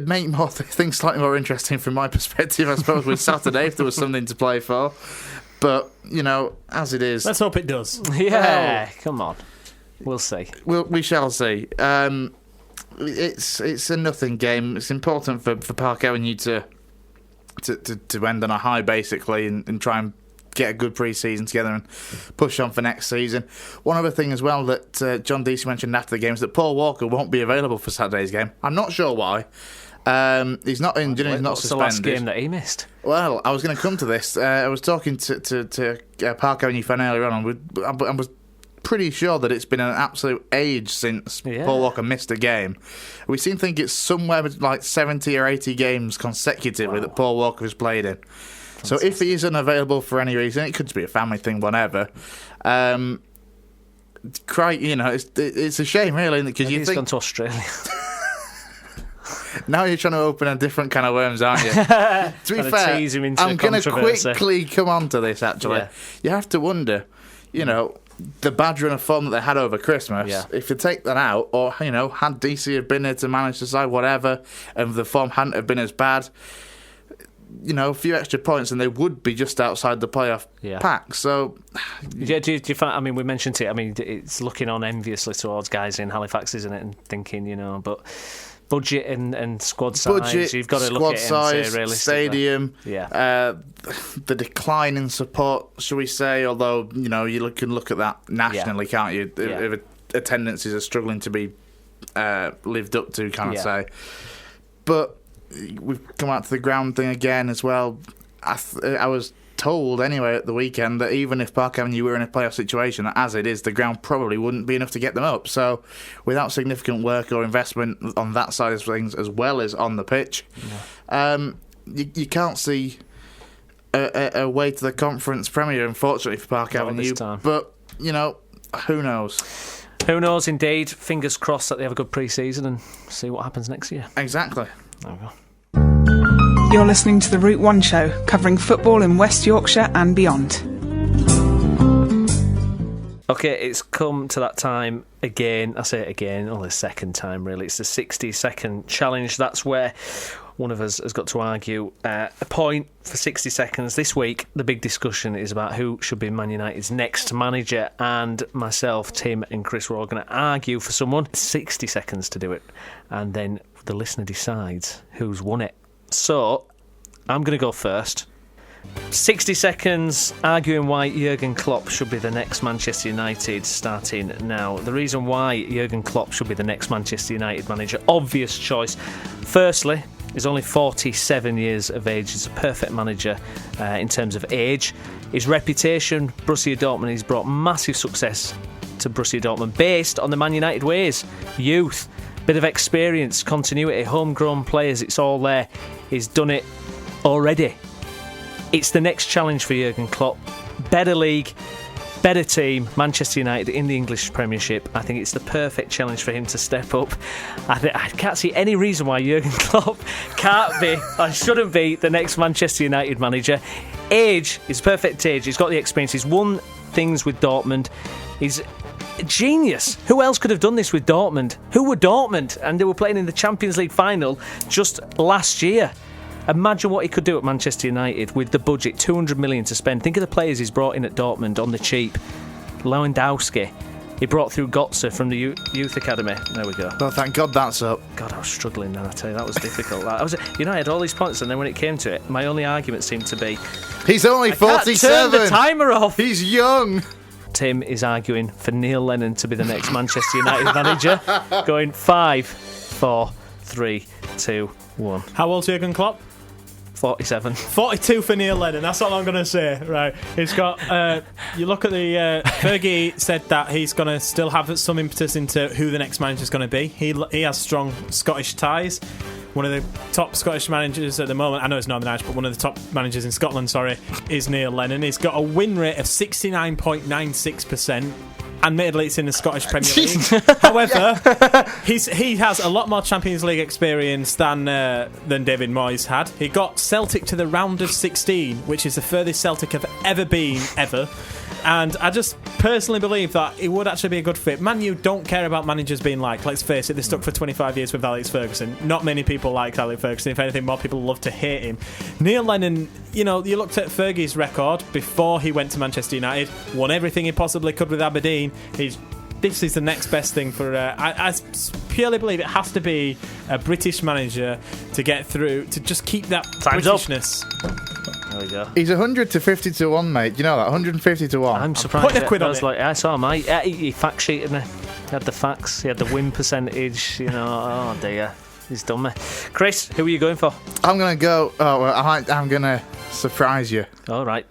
make things slightly more interesting from my perspective, I suppose, with Saturday, if there was something to play for. But, as it is... Let's hope it does. Yeah, come on. We'll see. We shall see. It's a nothing game. It's important for Park Avenue to end on a high, basically, and try and get a good pre-season together and push on for next season. One other thing as well that John Deasy mentioned after the game is that Paul Walker won't be available for Saturday's game. I'm not sure why. He's not injured, he's not suspended. What's the last game that he missed? Well, I was going to come to this. I was talking to Park Avenue fan earlier on, and I was pretty sure that it's been an absolute age since Paul Walker missed a game. We seem to think it's somewhere like 70 or 80 games consecutively that Paul Walker has played in. Fantastic. So if he is unavailable for any reason, it could just be a family thing, whatever. It's a shame, really, because he's gone to Australia. Now you're trying to open a different can of worms, aren't you? To be fair, I'm going to quickly come on to this, actually. Yeah. You have to wonder, the bad run of form that they had over Christmas, if you take that out, or, had DC have been there to manage the side, whatever, and the form hadn't have been as bad, a few extra points and they would be just outside the playoff pack. So, do you find, we mentioned it, it's looking on enviously towards guys in Halifax, isn't it, and thinking, but... Budget and squad size, you've got to look at it and say realistically. Stadium, the decline in support, shall we say, although, you can look at that nationally, can't you? If attendances are struggling to be lived up to, can I say. But we've come out to the ground thing again as well. I was told anyway at the weekend that even if Park Avenue were in a playoff situation, as it is, the ground probably wouldn't be enough to get them up. So without significant work or investment on that side of things as well as on the pitch, you can't see a way to the Conference Premier, unfortunately, for Park Avenue. But who knows? Who knows indeed. Fingers crossed that they have a good pre-season and see what happens next year. Exactly. There we go. You're listening to The Route 1 Show, covering football in West Yorkshire and beyond. Okay, it's come to that time again. I say it again, only the second time really. It's the 60-second challenge. That's where one of us has got to argue a point for 60 seconds. This week, the big discussion is about who should be Man United's next manager. And myself, Tim and Chris were all going to argue for someone. 60 seconds to do it. And then the listener decides who's won it. So, I'm going to go first. 60 seconds arguing why Jurgen Klopp should be the next Manchester United, starting now. The reason why Jurgen Klopp should be the next Manchester United manager, obvious choice. Firstly, he's only 47 years of age. He's a perfect manager in terms of age. His reputation, Borussia Dortmund, he's brought massive success to Borussia Dortmund based on the Man United ways. Youth, bit of experience, continuity, homegrown players, it's all there. He's done it already. It's the next challenge for Jurgen Klopp. Better league, better team, Manchester United in the English Premiership. I think it's the perfect challenge for him to step up. I can't see any reason why Jurgen Klopp can't be, or shouldn't be, the next Manchester United manager. Age is perfect age. He's got the experience. He's won things with Dortmund. He's Genius. Who else could have done this with Dortmund? Who were Dortmund? And they were playing in the Champions League final just last year. Imagine what he could do at Manchester United with the budget, 200 million to spend. Think of the players he's brought in at Dortmund on the cheap. Lewandowski. He brought through Götze from the youth academy. There we go. Well, thank God that's up. God, I was struggling then, I tell you. That was difficult. I had all these points, and then when it came to it, my only argument seemed to be... He's only 47! Turn the timer off! He's young! Tim is arguing for Neil Lennon to be the next Manchester United manager. Going 5, 4, 3, 2, 1. How old's Jurgen Klopp? 47. 42 for Neil Lennon, that's all I'm going to say. Right, he's got... you look at the... Fergie said that he's going to still have some impetus into who the next manager's going to be. He has strong Scottish ties. One of the top Scottish managers at the moment, I know it's Northern Irish, but one of the top managers in Scotland, is Neil Lennon. He's got a win rate of 69.96%. Admittedly, it's in the Scottish Premier League. However, he has a lot more Champions League experience than David Moyes had. He got Celtic to the round of 16, which is the furthest Celtic have ever been, ever. And I just personally believe that it would actually be a good fit. Man U don't care about managers being liked. Let's face it, they stuck for 25 years with Alex Ferguson. Not many people like Alex Ferguson. If anything, more people love to hate him. Neil Lennon, you looked at Fergie's record before he went to Manchester United, won everything he possibly could with Aberdeen. This is the next best thing for... I purely believe it has to be a British manager to get through, to just keep that Britishness. There we go. He's 100 to 50 to 1, mate. You know that? 150 to 1. I'm surprised. Put a quid on it. I saw him. He fact sheeted me. He had the facts. He had the win percentage. Oh dear. He's done me. Chris, who are you going for? I'm going to go... I'm going to surprise you. All right.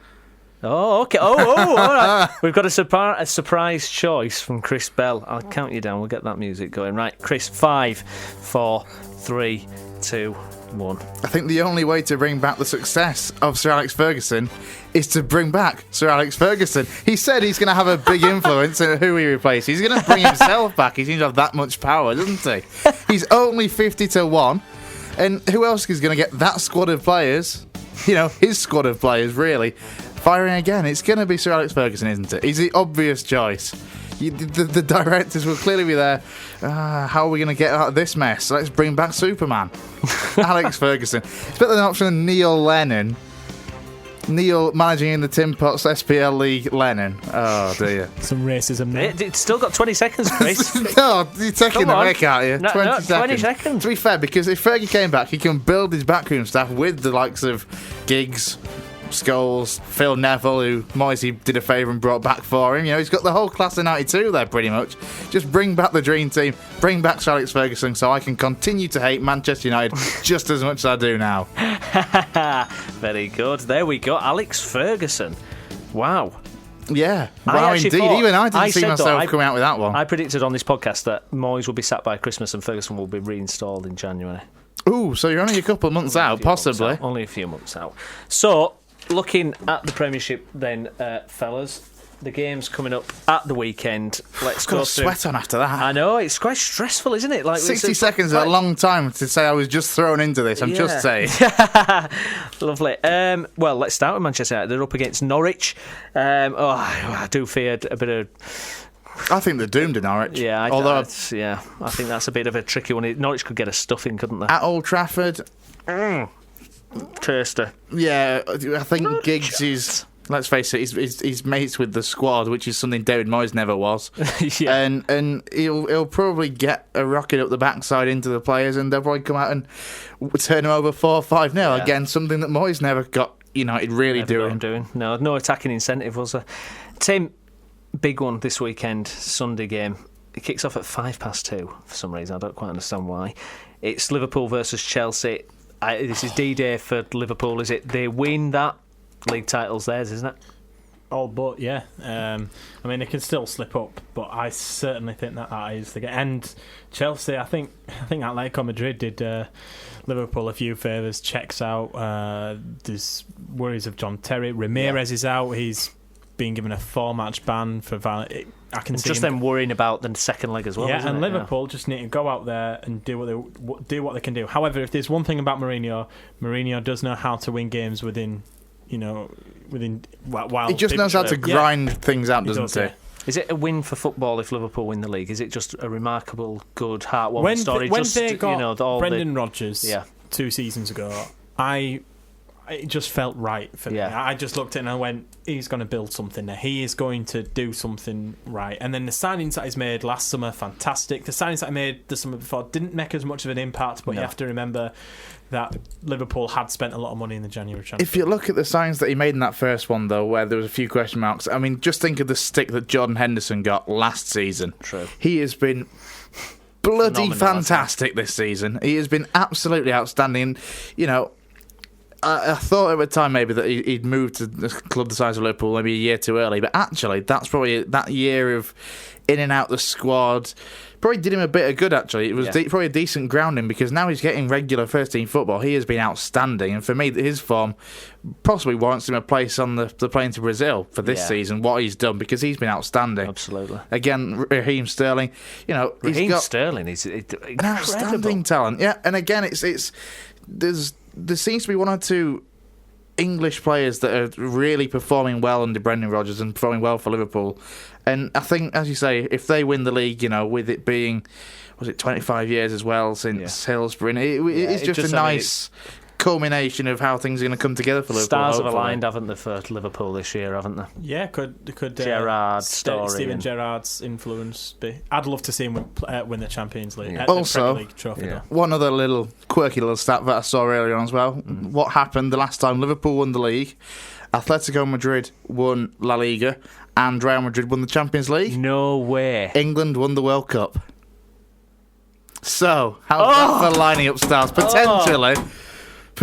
Oh, okay. All right. We've got a surprise choice from Chris Bell. I'll count you down. We'll get that music going. Right, Chris, 5, 4, 3, 2, 1. I think the only way to bring back the success of Sir Alex Ferguson is to bring back Sir Alex Ferguson. He said he's going to have a big influence in who he replaces. He's going to bring himself back. He seems to have that much power, doesn't he? He's only 50 to 1. And who else is going to get that squad of players? His squad of players, really. Firing again. It's going to be Sir Alex Ferguson, isn't it? He's the obvious choice. The directors will clearly be there. How are we going to get out of this mess? Let's bring back Superman. Alex Ferguson. It's better than the option of Neil Lennon. Neil managing in the Tim Potts SPL League Lennon. Oh, dear. Some racism there. It's still got 20 seconds, Chris. No, you're taking the mic out of you. 20 seconds. To be fair, because if Fergie came back, he can build his backroom staff with the likes of Giggs, Scholes, Phil Neville, who Moisey did a favour and brought back for him. He's got the whole class of 92 there, pretty much. Just bring back the dream team, bring back Sir Alex Ferguson, so I can continue to hate Manchester United just as much as I do now. Very good. There we go. Alex Ferguson. Wow. Yeah. Wow, indeed. Even I didn't see myself come out with that one. I predicted on this podcast that Moyes will be sacked by Christmas and Ferguson will be reinstalled in January. Ooh, so you're only a couple of months out, possibly. Only a few months out. So... Looking at the Premiership then, fellas, the game's coming up at the weekend. Let's go through. Sweat on after that. I know, it's quite stressful, isn't it? 60 seconds is a long time to say I was just thrown into this, I'm just saying. Lovely. Well, let's start with Manchester United. They're up against Norwich. I do fear a bit of... I think they're doomed in Norwich. Yeah, I think that's a bit of a tricky one. Norwich could get a stuffing, couldn't they? At Old Trafford... Taster. Yeah, I think Giggs is... Let's face it, he's mates with the squad, which is something David Moyes never was. Yeah. And he'll probably get a rocket up the backside into the players, and they'll probably come out and turn him over 4-5-0. Yeah. Again, something that Moyes never got United really doing. No attacking incentive, was there? Tim, big one this weekend, Sunday game. It kicks off at 2:05 for some reason. I don't quite understand why. It's Liverpool versus Chelsea. This is D-Day for Liverpool, is it? They win that, league title's theirs, isn't it? All but, yeah. I mean, they can still slip up, but I certainly think that is the game. And Chelsea, I think Atletico Madrid did Liverpool a few favours. Checks out. There's worries of John Terry. Ramirez is out. He's been given a 4-match ban for violence. I can see just them worrying about the second leg as well. Yeah, and Liverpool Yeah. just need to go out there and do what they can do. However, if there's one thing about Mourinho does know how to win games within. While he just knows how to grind things out, doesn't he? Is it a win for football if Liverpool win the league? Is it just a remarkable, good, heartwarming story? When just, they got Brendan the... Rodgers 2 seasons ago, it just felt right for me. I just looked at it and I went, he's going to build something there. He is going to do something right. And then the signings that he's made last summer, fantastic. The signings that he made the summer before didn't make as much of an impact, but you have to remember that Liverpool had spent a lot of money in the January transfer. If you look at the signs that he made in that first one, though, where there was a few question marks, I mean, just think of the stick that Jordan Henderson got last season. True. He has been bloody fantastic this season. He has been absolutely outstanding. You know, I thought at the time maybe that he'd moved to a club the size of Liverpool maybe a year too early, but actually that's probably that year of in and out the squad probably did him a bit of good, actually. It was probably a decent grounding, because now he's getting regular first-team football. He has been outstanding, and for me, his form possibly warrants him a place on the plane to Brazil for this season, what he's done, because he's been outstanding. Absolutely. Again, Raheem Sterling, you know, Sterling is an outstanding talent. Yeah, and again, there seems to be one or two English players that are really performing well under Brendan Rodgers and performing well for Liverpool. And I think, as you say, if they win the league, you know, with it being, was it 25 years as well since Hillsborough, it's just a nice culmination of how things are going to come together for Liverpool. Stars have aligned, haven't they, for Liverpool this year, haven't they? Yeah, could Gerrard's story, Steven Gerrard's influence be? I'd love to see him win the Champions League. Also, the Premier League trophy. One other little quirky little stat that I saw earlier on as well. What happened the last time Liverpool won the league? Atletico Madrid won La Liga and Real Madrid won the Champions League. No way. England won the World Cup. So, how's that for lining up stars? Potentially.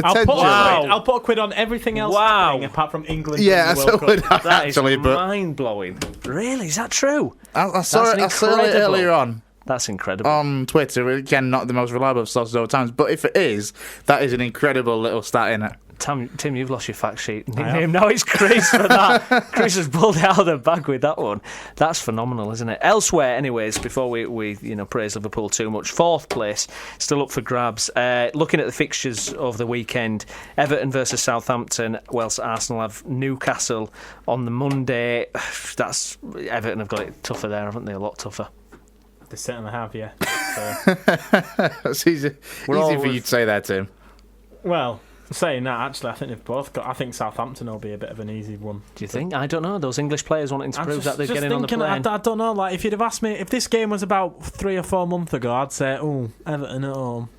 I'll put a quid on everything else apart from England. Yeah, the World Cup. That is mind-blowing. Really? Is that true? I saw it earlier on. That's incredible. On Twitter, again, not the most reliable sources all the times, but if it is, that is an incredible little stat in it. Tim, you've lost your fact sheet. No, it's Chris for that. Chris has pulled it out of the bag with that one. That's phenomenal, isn't it? Elsewhere, anyways, before we praise Liverpool too much, 4th place still up for grabs. Looking at the fixtures of the weekend, Everton versus Southampton, whilst Arsenal have Newcastle on the Monday. That's Everton have got it tougher there, haven't they? A lot tougher. They certainly have, yeah. It's easy for you to say that, Tim. Well, saying that, actually, I think they've both got. I think Southampton will be a bit of an easy one. Do you think? I don't know. Those English players wanting to prove that they're getting on the plane. I don't know. Like, if you'd have asked me if this game was about 3 or 4 months ago, I'd say, Everton at home.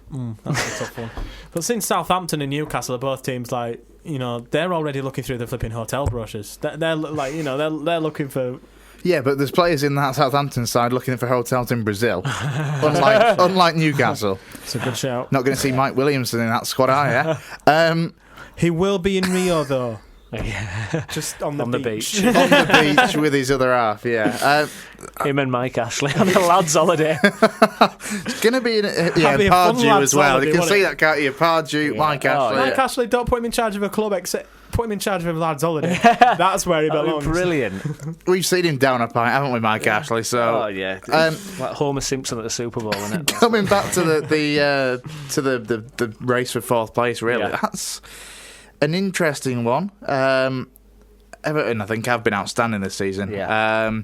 That's a tough one. But since Southampton and Newcastle are both teams, like, you know, they're already looking through the flipping hotel brochures. They're like, you know, they're looking for. Yeah, but there's players in that Southampton side looking for hotels in Brazil, unlike Newcastle. It's a good shout. Not going to see Mike Williamson in that squad, are you? He will be in Rio, though. Yeah. Just on the beach. On the beach with his other half, yeah. Him and Mike Ashley on a lads' holiday. It's going to be Pardew as well. You can see that, can't you? Pardew, Mike Ashley. Mike Ashley, don't put him in charge of a club, except put him in charge of a lads' holiday. That's where he belongs. Brilliant. We've seen him down a pint, haven't we, Mike Ashley? So, like Homer Simpson at the Super Bowl, isn't it? Coming back to the race for 4th place, really, that's an interesting one. Everton, I think, have been outstanding this season. Yeah.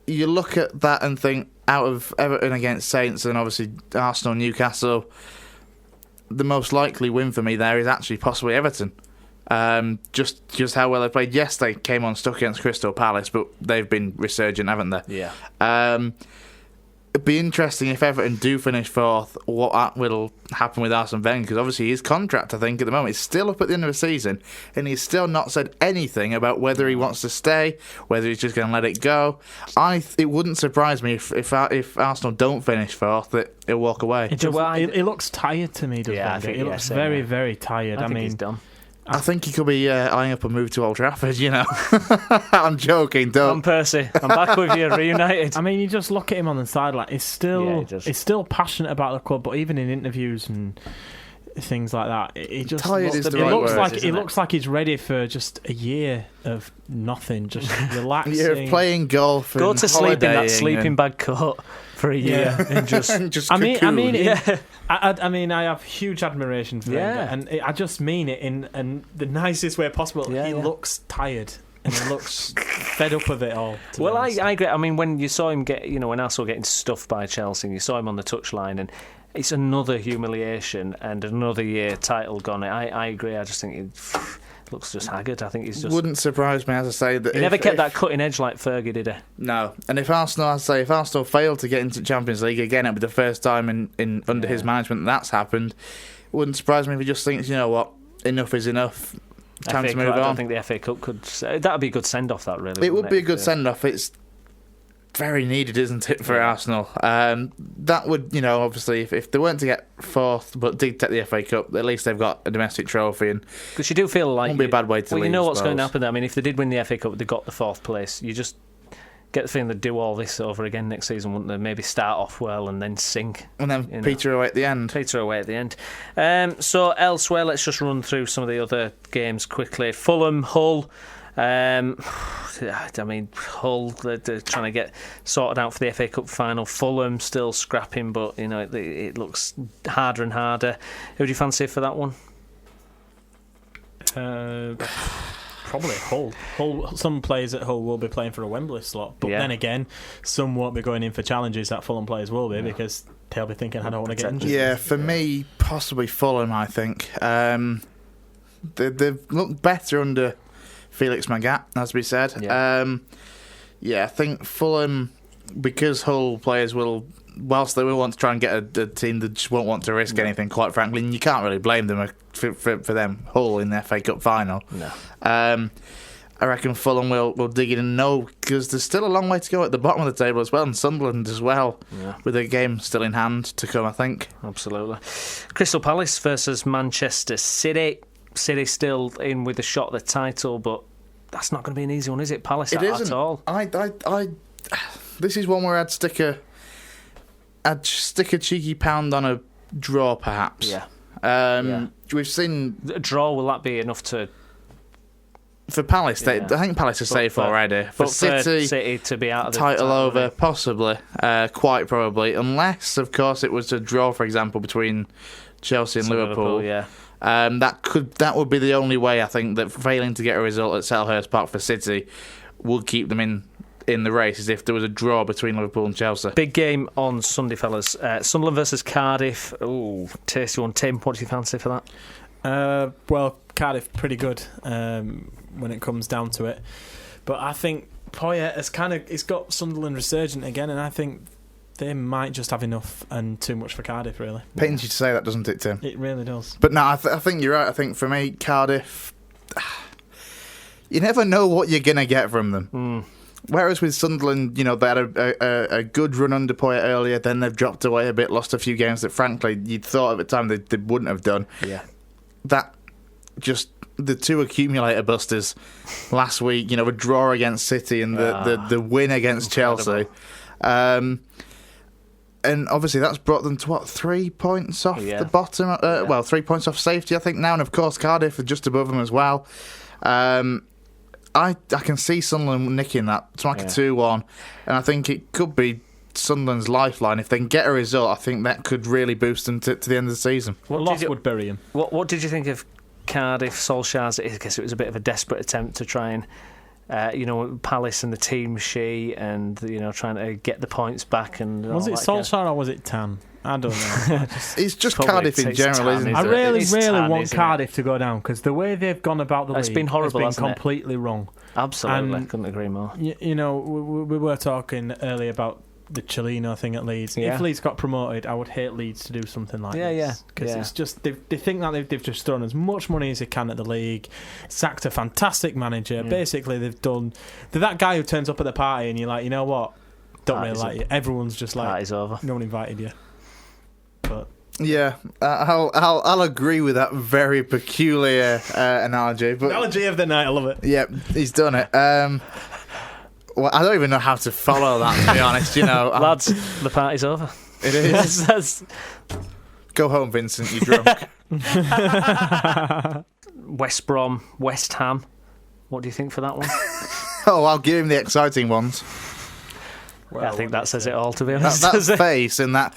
You look at that and think, out of Everton against Saints and obviously Arsenal, Newcastle, the most likely win for me there is actually possibly Everton. Just how well they played. Yes, they came unstuck against Crystal Palace, but they've been resurgent, haven't they? Yeah. It'd be interesting if Everton do finish 4th, what will happen with Arsene Wenger, because obviously his contract, I think, at the moment is still up at the end of the season, and he's still not said anything about whether he wants to stay, whether he's just going to let it go. It wouldn't surprise me if Arsenal don't finish 4th, that he'll walk away. He looks tired to me, doesn't he? He looks very, very tired. I mean, he's done. I think he could be eyeing up a move to Old Trafford, you know. I'm joking, don't. Van Persie, I'm back with you, reunited. I mean, you just look at him on the sideline. He's still passionate about the club, but even in interviews and things like that, it just looks like he's ready for just a year of nothing, just relaxing. Year of playing golf. Go to sleep in that sleeping bag coat for a year and just. Just I mean, I have huge admiration for him, and I just mean it in the nicest way possible. He looks tired. and he looks fed up of it all. Well, I agree. I mean, when you saw him when Arsenal getting stuffed by Chelsea, and you saw him on the touchline, and it's another humiliation and another year title gone. I agree. I just think it looks just haggard. I think he's just... Wouldn't surprise me, as I say, that he never kept that cutting edge like Fergie, did he? No. And if Arsenal failed to get into Champions League again, it'd be the first time in under his management that's happened. It wouldn't surprise me if he just thinks, you know what, enough is enough. Time to move on. I don't think the FA Cup could... That would be a good send-off, that, really. It would be a good send-off. It's very needed, isn't it, for Arsenal? That would, obviously, if they weren't to get fourth but did take the FA Cup, at least they've got a domestic trophy. Because you do feel like... It won't be a bad way to leave. Well, you know what's going to happen there. I mean, if they did win the FA Cup, they got the fourth place. You just get the feeling they'd do all this over again next season, wouldn't they? Maybe start off well and then sink. And then peter away at the end. So elsewhere, let's just run through some of the other games quickly. Fulham, Hull. I mean, Hull, they're trying to get sorted out for the FA Cup final. Fulham still scrapping, but it looks harder and harder. Who do you fancy for that one? Probably Hull. Some players at Hull will be playing for a Wembley slot, but then again, some won't be going in for challenges that Fulham players will be because they'll be thinking, I don't want to get injured. Yeah, for me, possibly Fulham, I think. They've looked better under Felix Magath, as we said. I think Fulham, because Hull players will, whilst they will want to try and get a team that just won't want to risk anything, quite frankly, and you can't really blame them for them, Hull in the FA Cup final. No. I reckon Fulham will dig in and know, because there's still a long way to go at the bottom of the table as well, and Sunderland as well, with a game still in hand to come, I think. Absolutely. Crystal Palace versus Manchester City. City still in with a shot at the title, but that's not going to be an easy one, is it? Palace at all. This is one where I'd stick a cheeky pound on a draw, perhaps. We've seen a draw. Will that be enough to? For Palace, I think Palace are safe already. But City to be out of the title over, possibly, quite probably, unless, of course, it was a draw, for example, between Chelsea and Liverpool. That would be the only way, I think, that failing to get a result at Selhurst Park for City would keep them in the race, is if there was a draw between Liverpool and Chelsea. Big game on Sunday, fellas. Sunderland versus Cardiff. Ooh, tasty one. Tim, what do you fancy for that? Well, Cardiff pretty good when it comes down to it, but I think Poyet has got Sunderland resurgent again, and I think they might just have enough and too much for Cardiff, really. Pains you to say that, doesn't it, Tim? It really does. But no, I think you're right. I think for me, Cardiff, you never know what you're going to get from them. Whereas with Sunderland, they had a good run under Poyet earlier, then they've dropped away a bit, lost a few games that, frankly, you'd thought at the time they wouldn't have done. Yeah. That just... The two accumulator busters last week, a draw against City and the win against Chelsea. And obviously that's brought them to 3 points off the bottom. 3 points off safety, I think, now. And of course Cardiff are just above them as well. I can see Sunderland nicking that to make it 2-1, and I think it could be Sunderland's lifeline. If they can get a result, I think that could really boost them to the end of the season. Loss would bury him. What did you think of Cardiff, Solskjaer's? I guess it was a bit of a desperate attempt to try and Palace and the team and trying to get the points back. And was it Solskjaer or was it Tan? I don't know. It's just Cardiff in general, isn't it? I really want Cardiff to go down, because the way they've gone about the league, it's been horrible, has been completely wrong. Absolutely, I couldn't agree more. We were talking earlier about the Chileno thing at Leeds. If Leeds got promoted, I would hate Leeds to do something like this. Because it's just they think that they've just thrown as much money as they can at the league, sacked a fantastic manager. Basically, they're that guy who turns up at the party and you're like, you know what, don't really like you. Everyone's just like, party's over. No one invited you. But yeah, I'll agree with that very peculiar analogy. But analogy of the night, I love it. Yeah, he's done it. Well, I don't even know how to follow that, to be honest. Lads, the party's over. It is. Go home, Vincent. You're drunk. West Brom, West Ham. What do you think for that one? I'll give him the exciting ones. Well, I think that says it all, to be honest. That face and that.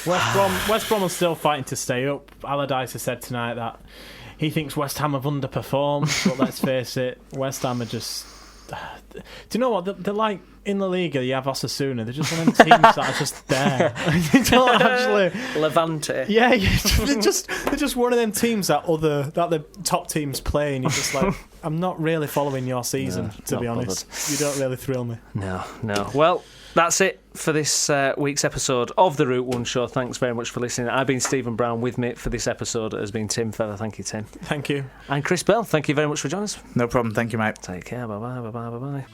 West Brom are still fighting to stay up. Allardyce has said tonight that he thinks West Ham have underperformed, but let's face it, West Ham are just... Do you know what? They're like in La Liga. You have Osasuna. They're just one of them teams that are just there. They don't actually Levante. Yeah, they're just one of them teams that the top teams play, and you're just like, I'm not really following your season, to be honest. You don't really thrill me. No. Well, that's it for this week's episode of the Route 1 Show. Thanks very much for listening. I've been Stephen Brown. With me for this episode has been Tim Feather. Thank you, Tim. Thank you. And Chris Bell. Thank you very much for joining us. No problem. Thank you, mate. Take care. Bye-bye.